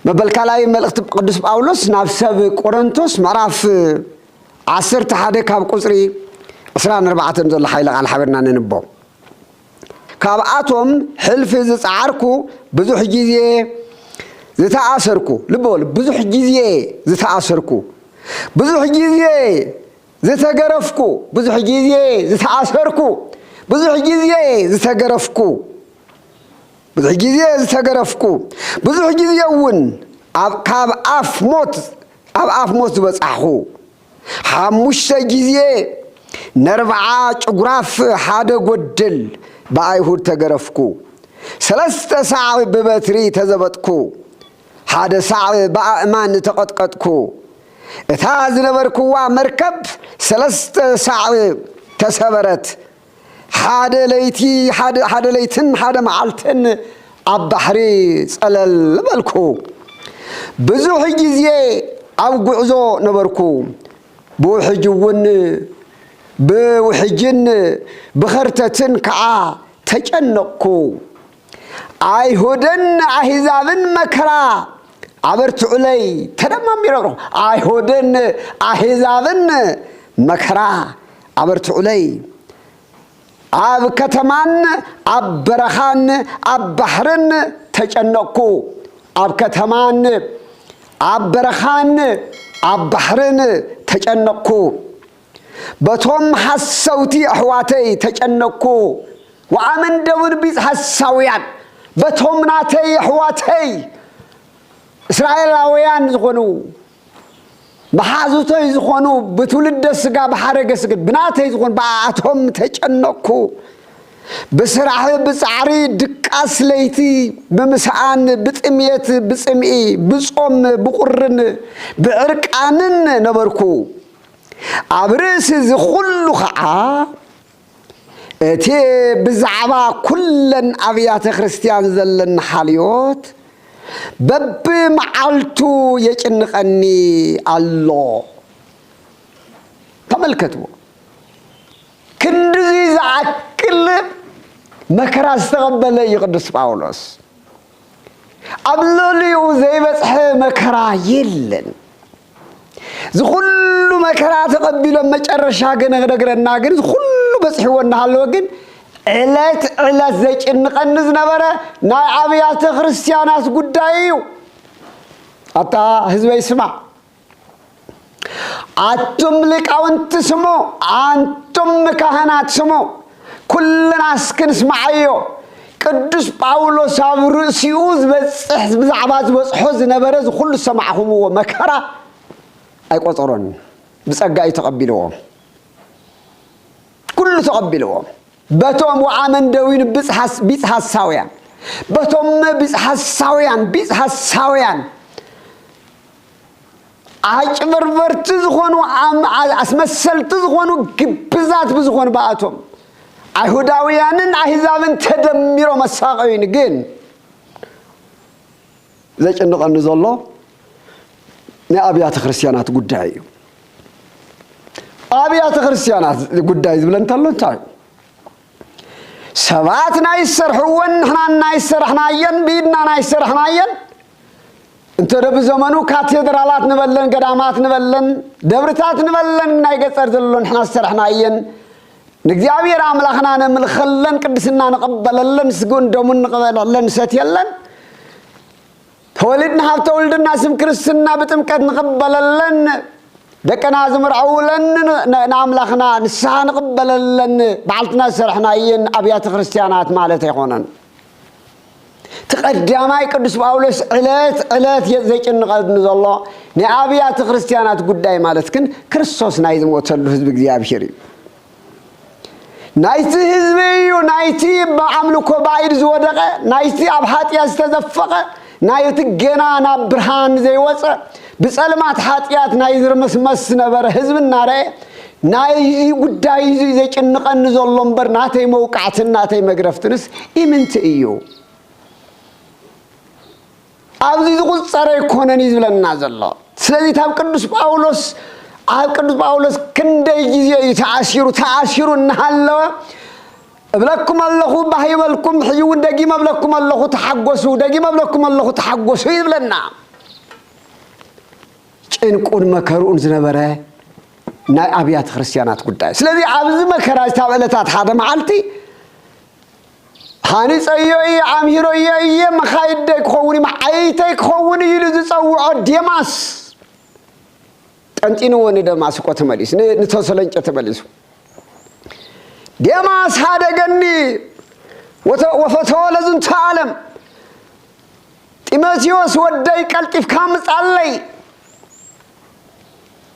መበልካላይ መልእኽቲ ቅዱስ ጳውሎስ ናብ ሰብ ቆሮንቶስ ምዕራፍ 11 ካብ ቁፅሪ 24 ዘሎ ሓይለ ቃል ሓቢርና ነንቦ ካብኣቶም ሕልፊ ዝፃዓርኩ ብዙሕ ጊዜ ዝተኣሰርኩ ልበል ብዙሕ ጊዜ ዝተኣሰርኩ ብዙሕ ጊዜ ዝተገረፍኩ ብዙሕ ጊዜ ዝተኣሰርኩ ብዙሕ ጊዜ ዝተገረፍኩ ብዙሕ ጊዜ እውን ካብ ኣፍ ሞት ዝበፃሕኹ 5 ጊዜ ነርብዓ ጭጉራፍ ሓደ ጎድል በአይሁድ ተገረፍኩ 3 ሰዓት በበትሪ ተዘበጥኩ ሓደ ሰዓት በአእማን ተቀጥቀጥኩ እታ ዝነበርኩዋ መርከብ 3 ሰዓት ተሰበረት ሓደ ለይትን ሓደ መዓልትን ኣብ ባሕሪ ፀለል በልኩ ብዙሕ ጊዜ ኣብ ጉዕዞ ነበርኩ ብውሕጅን ብኸርተትን ከዓ ተጨነቅኩ አይሁድን አሕዛብን መከራ አበርትዑለይ ተደማሚረሩ አይሁድን አሕዛብን መከራ አበርትዑለይ ኣብ ከተማን ኣብ በረኻን ኣብ ባሕርን ተጨነቅኩ ኣብ ከተማን ኣብ በረኻን ኣብ ባሕርን ተጨነቅኩ بتوم حسوتي أحواتي تجنكو وعمن دون بيت حساويان بتوم ناتي أحواتي إسرائيلاويان زغنو بحازوتي زغنو بتولد السقا بحرق السقا بناتي زغن باتهم تجنكو بسرعه بصعري دقاس ليتي بمسعان بطميت بصمئي بصوم بقرن بعرقانن نبركو ابرس زخلو خعا اتي بزعبا كلن ابيات كريستيان زلن حاليوت بب معالتو يچنقني الله تملكتوا كندزي زعكل مكرا استقبل يقدس باولوس أبلوليو زي بصح مكرا يلن زي كل مكرا تقبل مجرشا غنغرنا غن كل بصح ونحلو غن علات زي نقنز نبره نا ابيات كريستيانات غدايو اتا حزب يسمع أنتم لقاونت سمو أنتم كهنات سمو كلنا اسكن اسمعيو قدس باولوس ابرسيوز بزعبات بصحوز نبرز كل سمعهم ومكرا ايقطرون بصقا يتقبلوا كل تقبلوا بتوم وعمن دوين بيص حساويان بتوم بيص حساويان أجبرت زخونو أسمسلت زخونو كبزات بزخون باتهم أيهوداويانن أحزابن تدميرو مساقوين جن زيك إنه قال نزله نا أبيات كريستيانات قداي أبيات كريستيانات قداي بلن تلون تاي سبات نايسر حون حنا نايسر حنايين بيدنا نايسر حنايين انت رب زمانو كاتدرالات نبلن قدامات نبلن دبرتات نبلن نايقصر زلون حنا سرحنايين نغزابير املاخنا نملخلن قدسنا نقبللن سغون دمون نقبللن ستيلن تولدنا حبت ولدنا اسم كريستنا بتمكت نقبللن دقنا زمرعولن ناملاخنا نسا نقبللن بعلتنا سرحنايين ابيات كريستيانات مالت يكونن تقدماي قدس باولوس علات يزيقن قد نزله نابيات كريستيانات غداي مالتكن كريستوس نايز موتلو حزب እግዚአብሔር نايتي حزبيو نايتي بعملكو بايد زودقه نايتي اب حاتياس تزفقه نايت جنا برهان زي وصه بصلمات حاتيات نايزر مسمس نبر حزبنا راي ناي غداي يزيقن قن نزلهم بر ناتي موقعتنا ناتي مغرفتنس ايمنت ايو أبدي تقول صار يكونني زلنا زلا سلذي تاب قدس باولوس كنده يجي تعاشيرو نحلوا بلكم الله بحيبلكم حيو دقي ما بلكم الله تحقسوا دقي ما بلكم الله تحقسوا يبلنا ጭንቁን መከሩን ዝነበረ ናይ አብያት ክርስቲያናት ጉዳይ ስለዚህ አብዝ መከራ ታበለታት ሓደ ማዓልቲ هاني سيئي عميروي مخايد كوني معايتي كوني يلزصوع ديماس انتينو وني دماس كو تمليس نتوسلنچ تمليس ديماس هادغني وفتولزن تعلم تيموثيوس وداي قلطيف كامصالي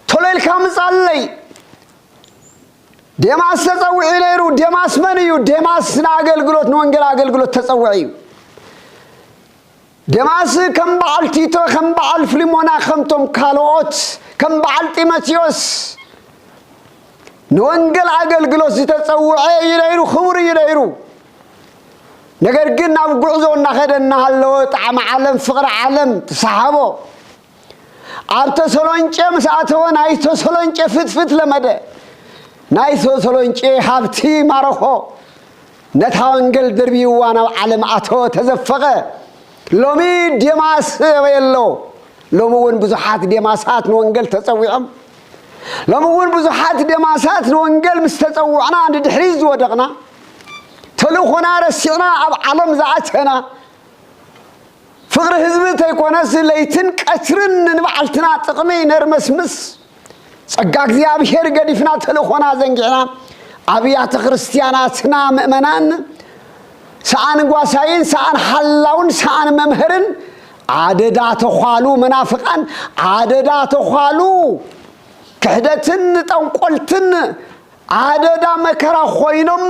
تولل كامصالي ديماس تصوعي ليرو ديماس منيو ديماس ناغلغلوت نونغل اغلغلوت تصوعي ديماس كم بعل تيتو كم بعل فليمونا خمتم كالوت كم بعل تيموثيوس نونغل اغلغلوت تصوعي ليرو خمري ليرو ነገር ግን ኣብ ጉዕዞና ኸደና ሃለው ጣዕም ዓለም ፍቅር ዓለም ተሳሃቦ ኣብ ተሰሎንጨ መስኣተው ናይ ተሰሎንጨ ፍትፍት ለመደ ናይ ተሰሎንጨ ሃብቲ ማረኾ ነታ ወንጌል ድርቢዋና ዓለም ኣቶ ተዘፈቀ ሎሚ ዲማስ ወየሎ ሎምውን ብዙሓት ዲማሳት ወንጌል ተጸውዖም ሎምውን ብዙሓት ዲማሳት ወንጌል ምስተጸውዕና እንድሕሪዝ ወደቅና تلوخنا رسينا أب عالم زعتنا فقر حزب تيكونس ليتن كثرن نبعلتنا تقمي نرمس مس ጸጋ እግዚአብሔር ገዲፍና ተልኾና ዘንጊዕና አብያተ ክርስቲያናትና ምእመናን ሰአን ጓሳይን ሰአን ሐላውን ሰአን መምህርን አደዳ ተኋሉ መናፍቃን አደዳ ተኋሉ ክህደትን ጠንቆልትን አደዳ መከራ ኾይኖም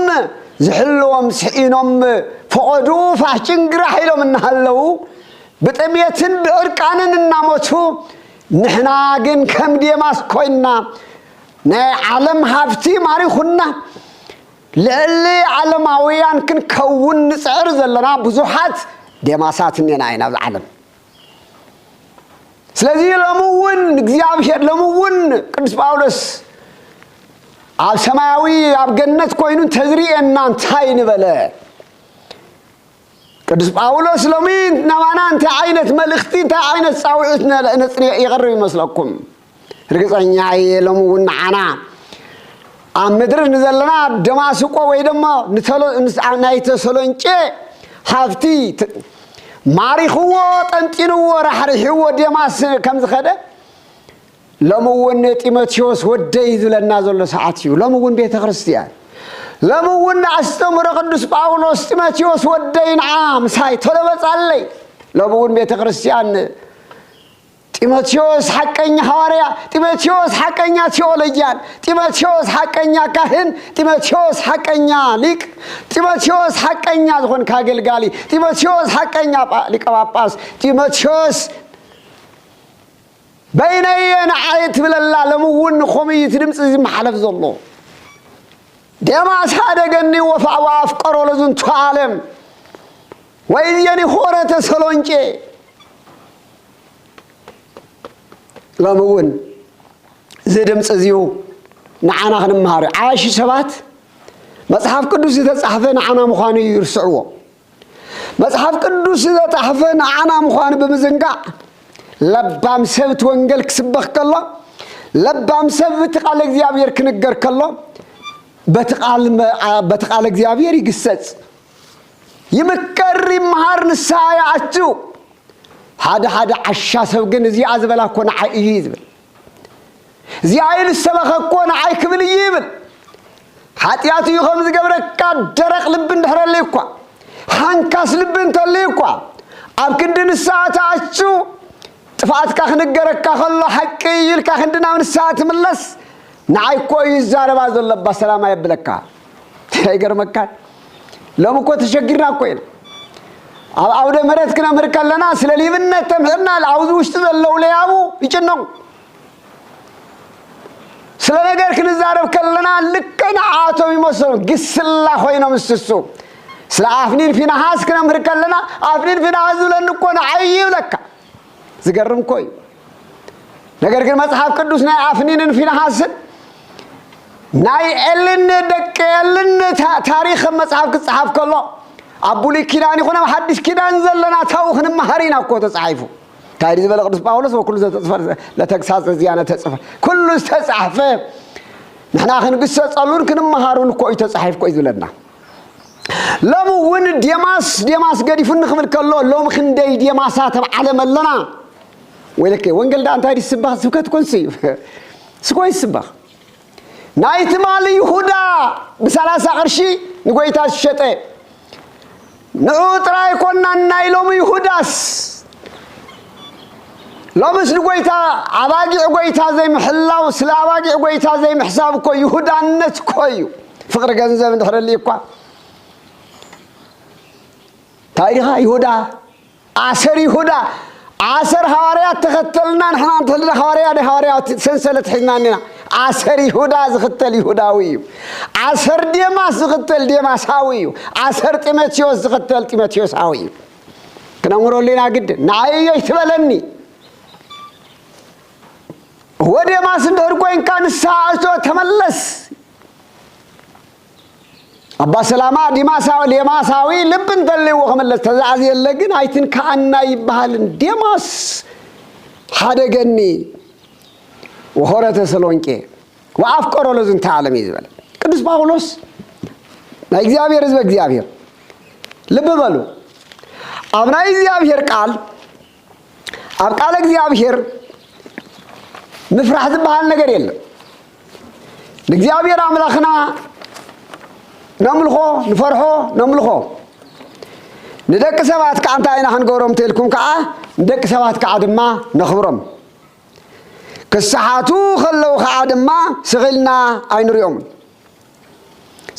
ዝሕልዎም ስዒኖም ፈቆዱ ፋሽንግራ ኃይሎም እናሃለው በጥሜትን በእርቃንን እናሞቱ ንሕና ግን ከም ዴማስ ኮይና ናይ ዓለም ሃብቲ ማሪኹና ለሊ ዓለማውያን ክንከውን ንጽዕር ዘለና ብዙሓት ዴማሳት እኔና ኢና ኣብ ዓለም ስለዚህ ለምውን እግዚአብሔር ለምውን ቅዱስ ጳውሎስ ኣብ ሰማያዊ ኣብ ገነት ኮይኑ ተዝሪኤና እንታይ ንበለ ቅዱስ ጳውሎስ ለሚ ናባና እንታይ ዓይነት መልእኽቲ እንታይ ዓይነት ጻውዒት ይቐርብ ይመስለኩም ርግጸኛ ለምውን ዓና ኣብ ምድሪ ንዘለና ደማስቆ ወይ ድማ ናይ ተሰሎንቄ ሃብቲ ማሪኽዎ ጠንጢንዎ ራሕርሕዎ ዴማስ ከም ዝኸደ ለምውን ጢሞቴዎስ ወደይ ዝብለና ዘሎ ሰዓት እዩ ለምውን ቤተ ክርስቲያን ለምውን ኣስተምሮ ቅዱስ ጳውሎስ ጢሞቴዎስ ወደይ ንዓ ምሳይ ተለበጻለይ ለምውን ቤተ ክርስቲያን ጢሞቴዎስ ሐቀኛ ሐዋርያ ጢሞቴዎስ ሐቀኛ ቴዎሎጂያን ጢሞቴዎስ ሐቀኛ ካህን ጢሞቴዎስ ሐቀኛ ሊቅ ጢሞቴዎስ ሐቀኛ ዝሆን ካገልጋሊ ጢሞቴዎስ ሐቀኛ ሊቀ ጳጳስ ጢሞቴዎስ በይነየን ዓየት ብለላ ለምውን ኾምይት ድምፅ ዝመሓለፍ ዘሎ ዴማስ ሃደገኒ ወፋዋ አፍቀሮ ለዝንቱ ዓለም ወይየኒ ሆረ ተሰሎንቄ ለምውን ዝድምፅ እዚሁ ንዓና ክንምሃር ዓሽ ሰባት መጽሐፍ ቅዱስ ዝተጻሕፈ ንዓና ምዃኑ ይርስዕዎ መጽሐፍ ቅዱስ ዝተጻሕፈ ንዓና ምዃኑ ብምዝንጋዕ ለባም ሰብት ወንጌል ክስበኽ ከሎ ለባም ሰብት ቃል እግዚአብሔር ክንገር ከሎ በትቃል እግዚአብሔር ይግሰጽ ይምከር ይምሃር ንስሓ ያአትው ሓደ ዓሻ ሰብ ግን እዚ ኣዝበላ ኮ ንዓይ እዩ ይዝብል እዚ ኣይል ሰበኸ ኮ ንዓይ ክብል ይብል ኃጢአቱ ይኸም ዝገብረካ ደረቕ ልብ እንድሕረለይ እኳ ሃንካስ ልብ እንተለይ እኳ ኣብ ክንዲ ንስሓ ተኣትው ጥፋትካ ክንገረካ ከሎ ሓቂ ይልካ ክንድና ንስሓ ትምለስ ንዓይ እኮ እዩ ይዛረባ ዘለባ ሰላም የብለካ ኣይገርመካ ሎም እኮ ተሸጊርና እኮ ኢና ኣብ ኣውደ ምሕረት ክነምህር ከለና ስለ ሊብነት ተምህርና ኣብዚ ውሽጢ ዘለው ለያቡ ይጭነቁ ስለ ነገር ክንዛረብ ከለና ልክ ንዓቶም ይመስሉ ግስላ ኮይኖም እስሱ ስለ ኣፍኒን ፊናሃስ ክነምህር ከለና ኣፍኒን ፊናሃስ ዝብለኒ እኮ ንዓይ ይብለካ ዝገርም እኮ እዩ ነገር ግን መጽሐፍ ቅዱስ ናይ ኣፍኒንን ፊናሃስን ናይ ኤልን ደቂ ኤልን ታሪክ መጽሐፍ ክጽሐፍ ከሎ أبولي كيدان يخونم حدث كيدان زلنا تاو خنم مهارين أكو تصعيفه تاريخ بلغ قدس باولس وكل لا تكساس زيانة تصعف كل تصعفه نحن آخر قصة صلون كنم مهارون كوي تصعيف كوي زلنا لمو وين ديماس قدي فن خمر كله لوم خندي ديماسات على ملنا ولك وين قال ده أنت هذه السباق سكت كونسي سكوي السباق نايت مالي يهودا بسلاسة قرشي نقول يتاش شتى نعود رأي كنا نايلوم يهوداس لو مش نقوليتا عباقي عقويتا زي محلا وسلا عباقي عقويتا زي محساب كو يهودا النت كويو فقر جنزة من دخل اللي يقع تاريخها يهودا عسر يهودا عسر حواريات تختلنا نحن نتلنا حواريات سلسلة حناننا عسر يهودا زختل يهوداوي عسر ديماس زختل ديماساوي عسر تيموثيوس زختل تيموثيوساوي كنا مروا لنا قد نعي يتبلني هو ديماس ندور كوين كان الساعة تملس أبا سلامة ديماساوي لبن تلي وخملس تزعزي اللقين هايتن كأننا يبهالن ديماس حدقني وهورة تسلونكي وأفكارو لازم تعلم يزبل قدس باولوس لا إግዚአብሔር ሕዝብ እግዚአብሔር ልብ በሉ አብና እግዚአብሔር ቃል አብ ቃል እግዚአብሔር ምፍራህ ዝባል ነገር የለም نجابير أملاخنا نملخو نفرحو نملخو ندك سبات كأنت أين هنقولهم تلكم كأ ندك سبات كعدما نخبرهم كالساعاتو خلوا كعدما سغلنا أين اليوم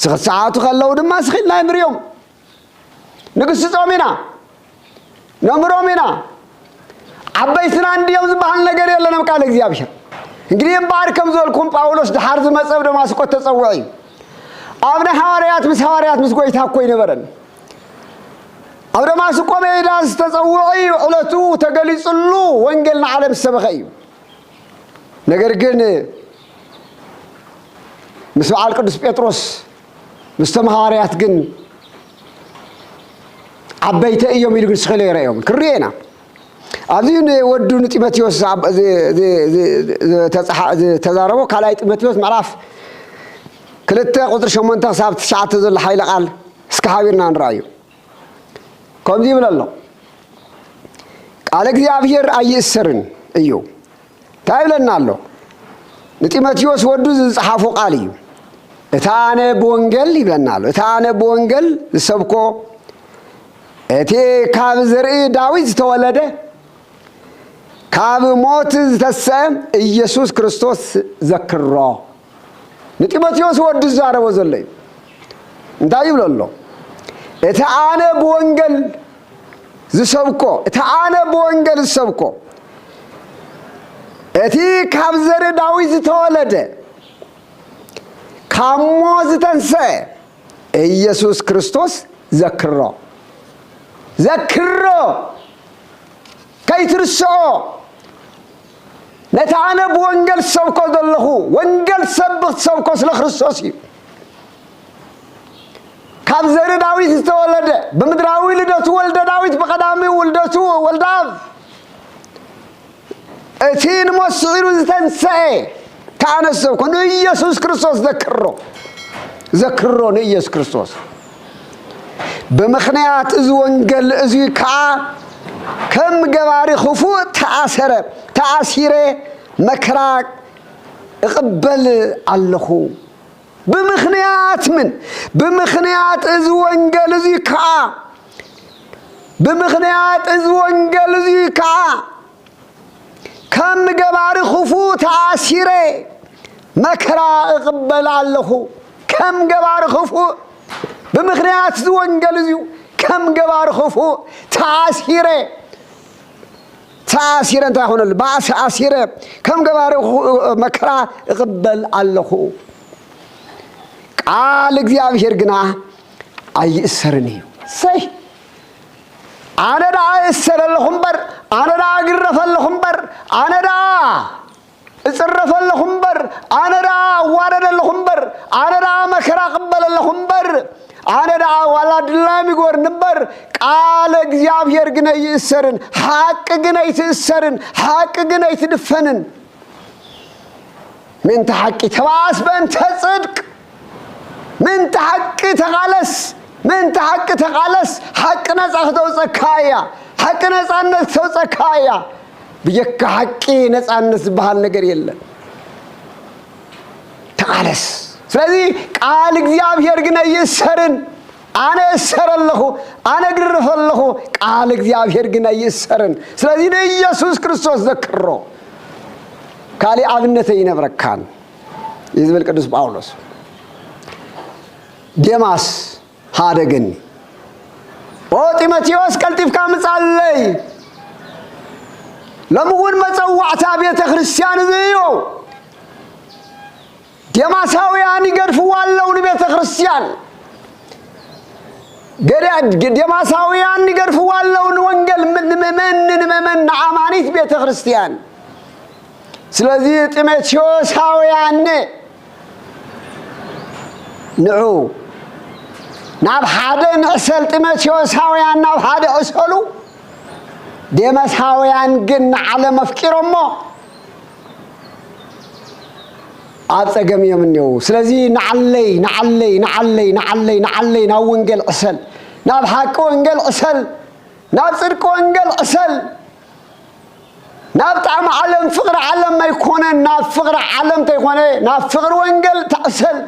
سغل ساعاتو خلوا دما سغلنا أين اليوم نقص أمينا نمر أمينا عبيتنا عندي يوم زبان لقري الله نمكالك زيابشر إنجلي مباركم زولكم باولوس دحارز مصاب دما سكوت تصوعي أبنا حواريات مسقوي تاكوي نبرن أبنا ما سكوا ميدان تصوعي علتو تقليص اللو وانقلنا على السبخي نقرقن مسمع القدس بيتروس مستمهاريات قن عبيت أيوم يلقن سخلي رأيهم كرينا أذين ودون تيماتيوس تزاربو كلاي تيماتيوس معرف كلتا قدر شمونتا سابت ساعة ذل حيل قال سكحابيرنا نرايو كم دي بلالله قالك زيابير أي السرن أيو تايب لنا الله تيماتيوس ودو صحافو قالي اتانا بونجل يبلنا الله اتانا بونجل سبكو اتي كاب زرعي داويد تولده كاب موت تسام إيسوس كريستوس ذكره نتيماتيوس ود الزارة وزلي دايم لله اتعانى بونجل زسبكو اتعانى بونجل زسبكو اتي كابزر داويز تولده كاموز تنسى إيسوس كريستوس ذكره كي ترسعو نتعانى بونجل سبكو دلهو وانجل سبق سبكو سل خريستوسي كاب زر داويد تولد بمدراوي لدتو ولد داويد بقدامي ولدتو ولداف اتين مصير تنسى كان سبكو إيسوس كريستوس ذكرو إيسوس كريستوس بمخنيات وانجل ازوي كم جواري خفو تأثيره مكراك اقبل اللخو بمخنيات ازوانجل زيكا بمخنيات ازوانجل زيكا كم جواري خفو تأثيره مكراك اقبل اللخو كم جواري خفو بمخنيات ازوانجل زيو كم جواري خفو تأثيره انت هون الباس اسيره كم جبار مكرا يقبل الله قال እግዚአብሔር ግና አይእሰርኒ ሰይ አነዳ አይእሰረልኩም በር አነዳ አግረፈልኩም በር አነዳ እጽረፈልኩም በር አነዳ ዋረደልኩም በር አነዳ መከራ ቀበለልኩም በር አነዳ ወላድላም ይጎር ነበር ቃል እግዚአብሔር ግን ይእሰርን ሐቅ ግን ይትእሰርን ሐቅ ግን ይትድፈንን ምን ተሐቂ ተባስ በእንተ ጽድቅ ምን ተሐቂ ተቃለስ ሐቅ ነጻተው ጸካያ ሐቅ ነጻነት ተው ጸካያ በየካ ሐቂ ነጻነት ባህል ነገር የለም ተቃለስ ስለዚህ ቃል እግዚአብሔር ግን ይእሰርን አነ እሰረለሁ አነ ግርፈለሁ ቃል እግዚአብሔር ግን ይእሰርን ስለዚህ ኢየሱስ ክርስቶስ ዘክሮ ካሊ አብነተ ይነብረካን ይዝበል ቅዱስ ጳውሎስ ዴማስ ሃደገን ጢሞቴዎስ ቀልጢፍካ ምጻለይ ለምውን መጸዋዕታ ቤተ ክርስቲያን ዝዮ ዴማሳውያን ይገርፉዋለው ቤተ ክርስቲያን ዴማሳውያን ይገርፉዋለው ወንጌል መመን አማኒት ቤተ ክርስቲያን ስለዚህ ጢሞቴዎሳውያን ንዑ ናብ ሓደ ንዕሰል ጢሞቴዎሳውያን ናብ ሓደ ዕሰሉ ዴማሳውያን ግን ዓለም አፍቂሮሞ አጸገም የምንየው ስለዚህ ነዓለይ ናብ ወንጌል ዕሰል ናብ ሐቅ ወንጌል ዕሰል ናብ ጽድቅ ወንጌል ዕሰል نابطعم عالم فقر عالم ما يكون ناب فقر عالم تيكون ناب فقر وانجل تأسل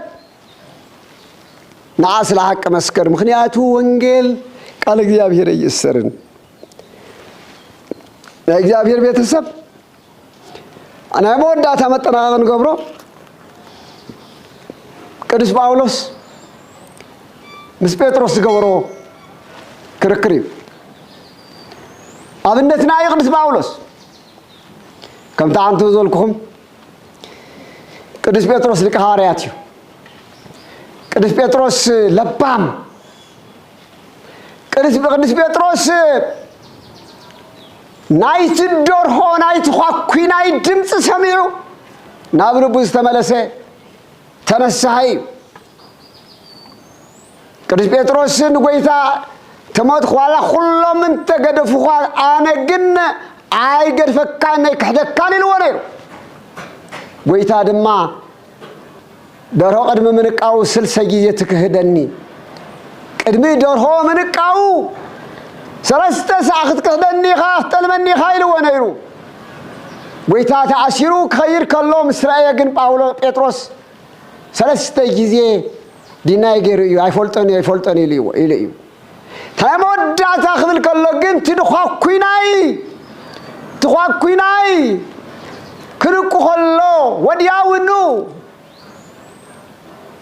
نعاس الحق مسكر مخنياته وانجل قال እግዚአብሔር يسرن እግዚአብሔር ቤተሰብ أنا مودات متناغن قبرو ቅዱስ ጳውሎስ ምስ ጴጥሮስ قبرو كركري أبنتنا يا ቅዱስ ጳውሎስ كم تعانتوا ذولكم ቅዱስ ጴጥሮስ ሊቀ ሐዋርያት እዩ ቅዱስ ጴጥሮስ ለባም ቅዱስ ጴጥሮስ ናይት ዶርሆ ናይት ኳኩናይ ድምጽ ሰሚዑ ናብ ልቡ ዝተመለሰ ተነሳይ ቅዱስ ጴጥሮስን ጎይታ ተሞት ኋላ ሁሉም ተገደፉ አነ ግን አይ ገድፈካነ ከደካን ይልወነሩ ጎይታ ድማ ደርሆ ቀድመ ምንቃው 60 ጊዜ ትክህደኒ ቅድሚ ደርሆ ምንቃው ሰለስተ ሰዓት ትክህደኒ ካፍተልመኒ ይልወነሩ ጎይታ ተአሲሩ ከይር ከሎም እስራኤል ግን ጳውሎስ ጴጥሮስ 3 ጊዜ ዲናይ ገሩ አይፈልጠኒ ይልዩ ተሞዳታ ክብል ከሎ ግን ትኳኩናይ ክርቁ ከሎ ወዲያውኑ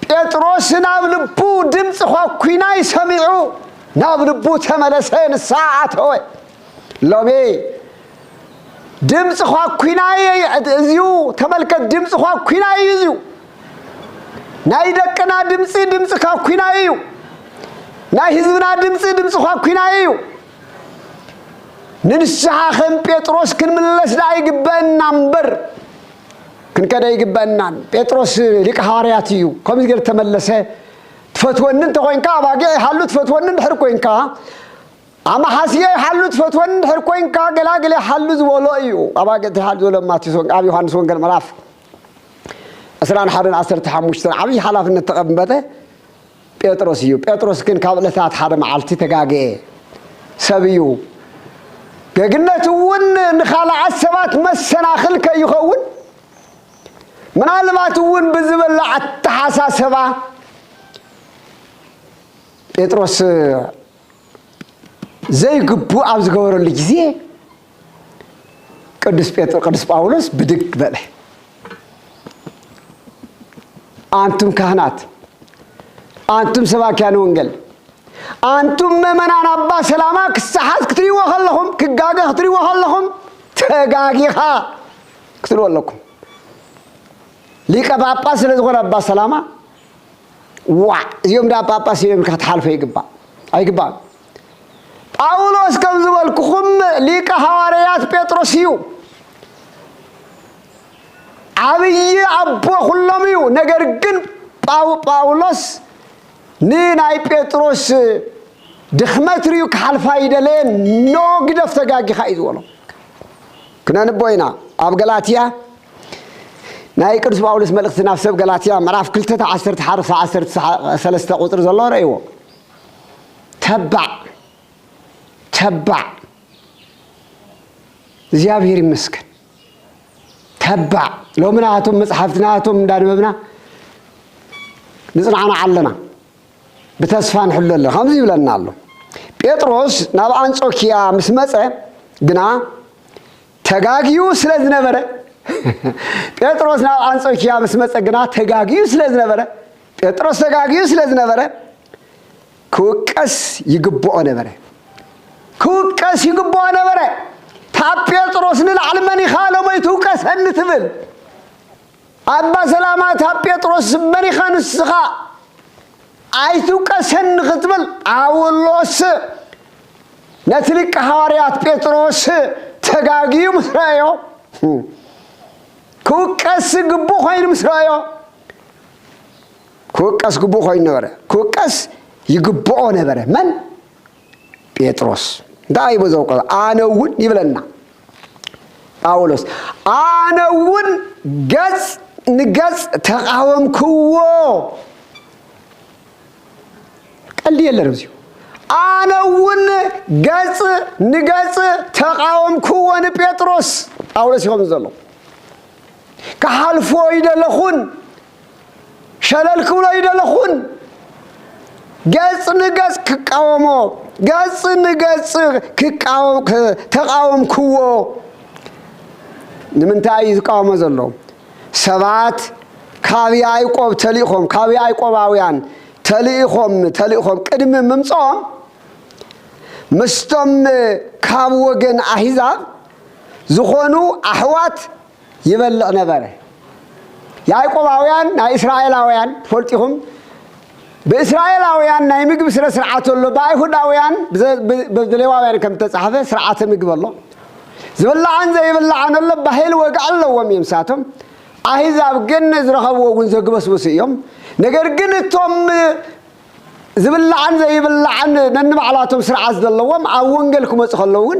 ጴጥሮስ ናብ ልቡ ድምጽ ኳኩናይ ሰሚዑ ናብ ልቡ ተመለሰን ሰዓተው ሎሜ ድምጽ ኳኩናይ እዚሁ ተመልከት ድምጽ ኳኩናይ እዚሁ ናይ ደቅና ድምጽ ኳኩናይ እዩ ናይ ህዝብና ድምጽ ኳኩናይ እዩ ንንስሐ ከም ጴጥሮስ ክንምለስ ዳይ ግበና እምበር ክንከዳ ይግበና ጴጥሮስ ሊቀ ሐዋርያት እዩ ከምዚ ገር ተመለሰ ትፈትወንን ተቆንካ አባጌ ሓሉ ትፈትወንን ድሕር ኮይንካ አማ ሓሲየ ሓሉ ትፈትወንን ድሕር ኮይንካ ገላገለ ሓሉ ዝበሎ እዩ አባጌ ተሓል ዘሎ ማቴዎስ አብ ዮሐንስ ወንጌል ምዕራፍ 11:15 ዓብይ ሓላፍነት ተቀበለ ጴጥሮስ እዩ ጴጥሮስ ግን ካብ ዕለታት ሓደ መዓልቲ ተጋገ ሰብዩ ገግነቱን ንኻልዓት ሰባት መሰናኽል ከይኸውን ምናልባቱን ብዝበላ አተሓሳሰባ ጴጥሮስ ዘይግቡ ኣብ ዝገበረሉ ጊዜ ቅዱስ ጳውሎስ ብድግ በለ አንቱም ካህናት አንቱም ሰባኪያን ወንጌል አንቱም መመናን አባ ሰላማ ክሳሓት ክትሪዎ ከለኹም ክጋገ ክትሪዎ ከለኹም ተጋጊኻ ክትሪዎ ኣለኩም ሊቀ ጳጳስ ስለዝኾነ አባ ሰላማ እዚኦም ዳ ጳጳስ እዮም ከተሓልፈ አይግባእ ጳውሎስ ከም ዝበልኩኹም ሊቀ ሐዋርያት ጴጥሮስ እዩ ዓብይ አቦ ኩሎም እዩ ነገር ግን ጳውሎስ ንናይ ጴጥሮስ ድኽመት ርዩ ክሓልፋ ይደለየ ኖ ግደፍ ተጋጊኻ እዩ ዝበሎ ክነንቦይና ኣብ ገላትያ ናይ ቅዱስ ጳውሎስ መልእኽቲ ናብ ሰብ ገላትያ ምዕራፍ 2:11-13 ቁጥር ዘሎ ረእይዎ ተባዕ እግዚአብሔር ይመስገን ተባዕ ሎምናቶም መጽሐፍትናቶም እንዳንበብና ንጽናዕና ኣለና بتسفى نحل له خمسة ولا نالله بيتروس نبى أنصوكيا مسمسة جنا تجاجيوس لازم نبره بيتروس نبى أنصوكيا مسمسة جنا تجاجيوس لازم نبره بيتروس تجاجيوس لازم نبره كوكس يجبوا نبره كوكس يجبوا نبره تاب بيتروس نلعلمني خاله ما يتوكس هنتبل أبا سلامات تاب بيتروس مني خان السخاء አይቱቀሰን ክትብል አውሎስ ነትልቅ ሐዋርያት ጴጥሮስ ተጋጊዩ ምስራዮ ኩቀስ ግቡ ኮይን ምስራዮ ኩቀስ ግቡ ኮይን ነበረ ኩቀስ ይግብኦ ነበረ ማን ጴጥሮስ ዳይ በዘው ቆ አነውን ይብለና ጳውሎስ አነውን ገጽ ንገጽ ተቃወምክዎ قال لي يلا رمزيو أنا ون جز نجز تقاوم كون بيتروس ጳውሎስ ይኸም ዘሎ كحالفو يدلخون شلل كبلو يدلخون قص نقص كقاومو قص نقص كقاوم تقاوم كو نمنتاي يقاومو زلو سبات كابي يعقوب تليخهم كابي يعقوباويان تليخهم قدم ممصوم مستم كاب وجن احزاب زخونو احوات يبلغ نبره يعقوباويان نا اسرائيلاويان فلطيهم باسرائيلاويان نا يمغب سرعات له بايهوداويان بزليواويان كم تصحفه سرعات مغب له زبلعن زي يبلعن له بحيل وقع له وميمساتهم احزاب جن زرخبو زغبسبس يوم ነገር ግን ቶም ዝብላዓን ዘይብላዓን ነንባዕላቶም ስርዓት ዘለዎም ኣብ ወንጌል ክመጽኸለውን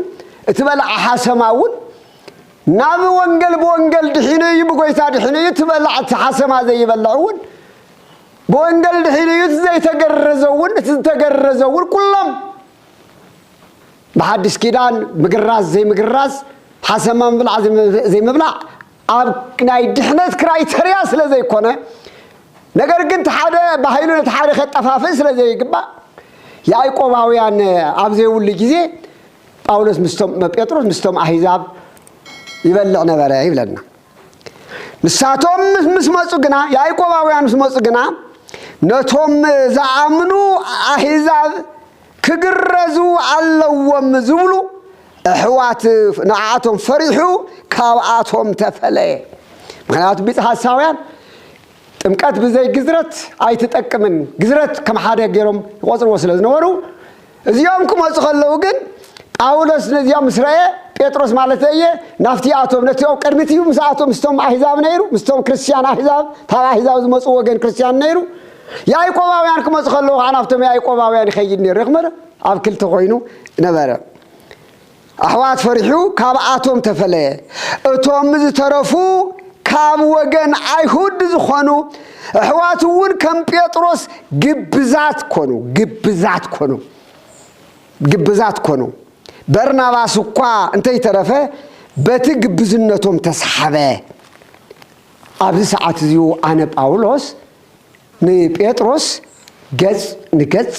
እትበልዓ ሓሰማውን ናብ ወንጌል በወንጌል ድሒነ ይብጎይታ ድሒነ እትበልዓ ሓሰማ ዘይበልዑን በወንጌል ድሒነ ዘይተገረዘውን እትተገረዘውን ኩሎም በሐዲስ ኪዳን ምግራዝ ዘይምግራዝ ሓሰማ ምብላዕ ዘይምብላዕ ኣብ ናይ ድሕነት ክራይተሪያ ስለዘይኮነ ነገር ግን ተሓደ በኃይሉ ተሓደ ከጠፋፈ ስለዚህ ይግባ ያዕቆባውያን አብዘውል ጊዜ ጳውሎስ ምስቶም ጴጥሮስ ምስቶም አሕዛብ ይበልዕ ነበረ ይብለና ንሳቶም ምስመጹ ግና ያዕቆባውያን ምስመጹ ግና ነቶም ዘአምኑ አሕዛብ ክግረዙ አለወም ዝብሉ እህዋት ንዓቶም ፈሪሑ ካብአቶም ተፈለየ ምክንያቱ ቢጽሐሳውያን ጥምቀት በዘይ ግዝረት አይተጠቅምን ግዝረት ከመሓደ ገሮም ይቆጽሩ ስለዝነበሩ እዚያም ከመጽኸለው ግን ጳውሎስ ነዚያም እስራኤል ጴጥሮስ ማለት እየ ናፍቲያቶም ነቲው ቀድሚቲው ምሳአቶም ምስቶም አሕዛብ ነይሩ ምስቶም ክርስቲያን አሕዛብ ታባ አሕዛብ ዝመጹ ወገን ክርስቲያን ነይሩ ያዕቆባውያን ከመጽኸለው አናፍቶም ያዕቆባውያን ይኸይድ ነይሩ ይኽመረ ኣብ ክልተ ኮይኑ ነበረ አሕዋት ፈሪሑ ካብአቶም ተፈለየ እቶም ዝተረፉ ካብ ወገን አይሁድ ዝኾኑ እህዋቱን ከም ጴጥሮስ ግብዛት ኮኑ በርናባስ እኳ እንተይ ተረፈ በቲ ግብዝነቶም ተስሓበ ኣብዚ ሰዓት እዚኡ ኣነ ጳውሎስ ንጴጥሮስ ገጽ ንገጽ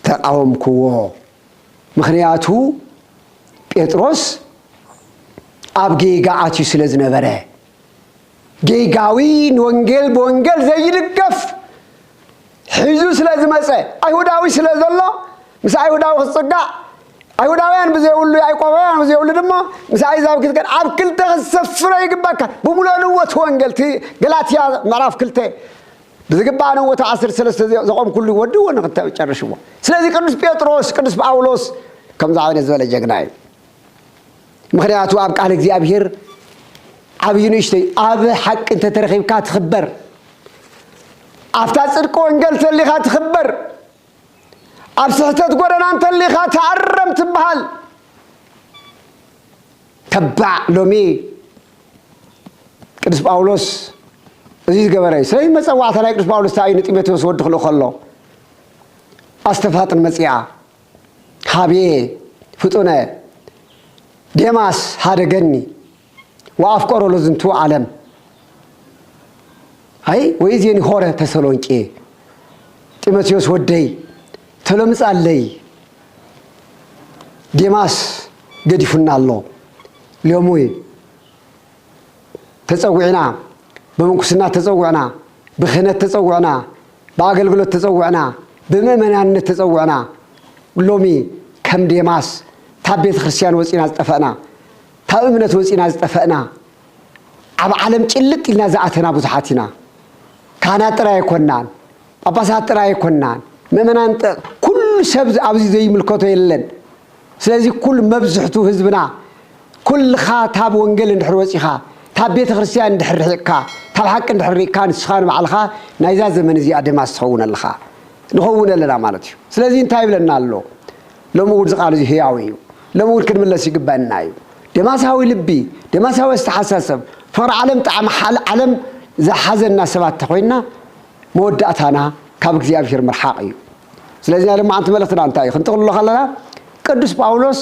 ተቃወምክዎ ምክንያቱ ጴጥሮስ ኣብ ጌጋ ኣትዩ ስለዝነበረ ጌጋዊን ወንጌል በወንጌል ዘይድገፍ ሒዙ ስለዝመጸ አይሁዳዊ ስለዘሎ ምስ አይሁዳዊ ክጽጋ አይሁዳውያን ብዘይውሉ ያዕቆባውያን ብዘይውሉ ድማ ምስ አሕዛብ ክትገን ኣብ ክልተ ክሰፍረ ይግባካ ብሙሉእነት ወንጌል ገላትያ ምዕራፍ 2 ብዝግባእነት 13 ዘቆም ኩሉ ይወድዎ ንክታው ጨርሽዎ ስለዚህ ቅዱስ ጴጥሮስ ቅዱስ ጳውሎስ ከምዛ ዓይነት ዝበለ ጀግና እዩ ምክንያቱ ኣብ ቃል እግዚአብሔር عبينيشتي أب حق أنت ترخيب كات خبر أفتح صدق وانجل تلي خات خبر أبسطت قرن أنت اللي خات عرم تبهال تبع لومي كدس باولوس أزيز جبراي سليم مسوا عثرة كدس باولوس تاعي نتيمة وسود خلو خلو أستفاد المسيح حبيه فتونا ديماس هذا جني وافكارو لزنتو عالم هاي ويزيني خوره تسالونكي تيموثيوس ودي تلمص علي ديماس قديفنا الله اليوموي تصوعنا بمنكسنا تصوعنا بخنت تصوعنا باغلغلوت تصوعنا بممنانነት تصوعنا لومي كم ديماس تابيت ክርስቲያን ወጪና አስጠፋና ታእምነት ወጪና አስጠፋና አብ ዓለም ጭልጥ ኢልና ዘአተና ብዙሓቲና ካህናት ጥራይ ኮናን ጳጳሳት ጥራይ ኮናን መመናን ኩሉ ሰብ ኣብዚ ዘይምልከቶ የለን ስለዚህ ኩሉ መብዝሕቱ ህዝብና ኩልኻ ታብ ወንጌል እንድሕር ወጪኻ ታብ ቤተ ክርስቲያን እንድሕር ርሒቕካ ታብ ሓቂ እንድሕር ርሒቕካ ንስኻን ባዕልኻ ናይዛ ዘመን እዚኣ ድማ ትኸውን ኣለኻ ንኸውን ኣለና ማለት እዩ ስለዚህ እንታይ ይብለና ኣሎ ለምውድ ዝቃል እዚ ህያው እዩ ለምውድ ክንምለስ ይግባእና እዩ ደማሳዊ ልቢ ደማሳዊ አስተሐሳሰብ ፈር ዓለም ጣዕም ዓለም ዘሐዘና ሰባት ተኮይና መወዳእታና ካብ እግዚአብሔር መርሓቅ እዩ ስለዚህ ለማ አንተ መልእክትና እንታይ ክንጥቅልሎ ከለና ቅዱስ ጳውሎስ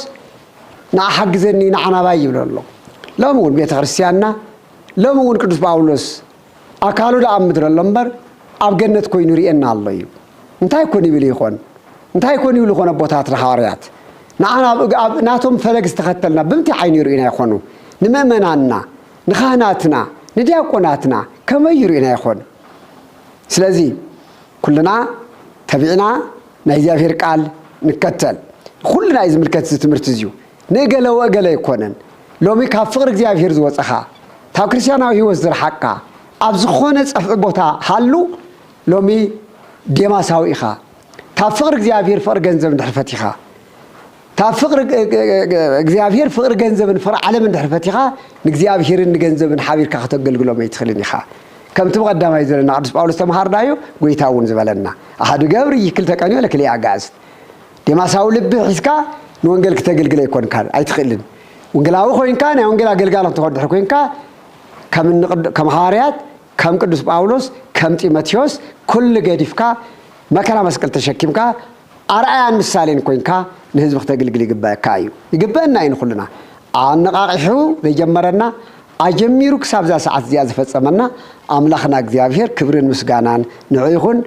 ንሓግዘኒ ንዓናባይ ይብለሎ لمون بيت ክርስቲያንና لمون ቅዱስ ጳውሎስ አካሉ ዳምድረ ለምበር አብ ገነት ኮይኑ ሪኤና አለ እዩ እንታይ ኮን ይብል ይኾን እንታይ ኮን ይብል ኾነ ቦታት ሐዋርያት ናአና ናቶም ፈለግ ዝተከተልና ብምቲ ዓይኒ ሪኤና ይኾኑ ንመመናና ንኻህናትና ንዲያቆናትና ከመይ ሪኤና ይኾን ስለዚህ ኩልና ተቢዕና ናይ እግዚአብሔር ቃል ንከተል ኩልና ይዝምልከት ትምህርት እዚዩ ነገለ ወገለ ይኮነን ሎሚ ካብ ፍቅር እግዚአብሔር ዝወፀኻ ታብ ክርስቲያናዊ ህይወት ዝርሓቃ ኣብ ዝኾነ ፀፍዕ ቦታ ሃሉ ሎሚ ዴማሳዊ ኢኻ ታብ ፍቅር እግዚአብሔር ፍቅር ገንዘብ እንድሕር ኢኻ ታብ ፍቅር እግዚአብሔር ፍቅር ገንዘብን ፍቅር ዓለም እንድሕር ኢኻ ንእግዚአብሔርን ንገንዘብን ሓቢርካ ከተገልግሎም ኣይትኽእልን ኢኻ ከምቲ በቀዳማይ ዘለና ቅዱስ ጳውሎስ ተማሃርናዮ ጎይታውን ዝበለና አሐዱ ገብር ይክል ተቀኒዮ ለክልያ ጋዝ ዴማሳዊ ልብ ሒስካ ንወንጌል ከተገልግለ ይኮንካ ኣይትኽእልን ወንጌላዊ ኮይንካ ናይ ወንጌል አገልጋሎት ተወድሕ ኮይንካ ከም ሐዋርያት ከም ቅዱስ ጳውሎስ ከም ጢሞቴዎስ ኩሉ ገዲፍካ መከራ መስቀል ተሸኪምካ አርአያን ምሳሌን ኮይንካ ንህዝብ ከተገልግል ይግባእካ እዩ ይግባእና ይንኹልና አነቃቂሑ ዘጀመረና አጀሚሩ ክሳብ ዛ ሰዓት ዝያ ዝፈጸመና አምላኽና እግዚአብሔር ክብርን ምስጋናን ንዑ ይኹን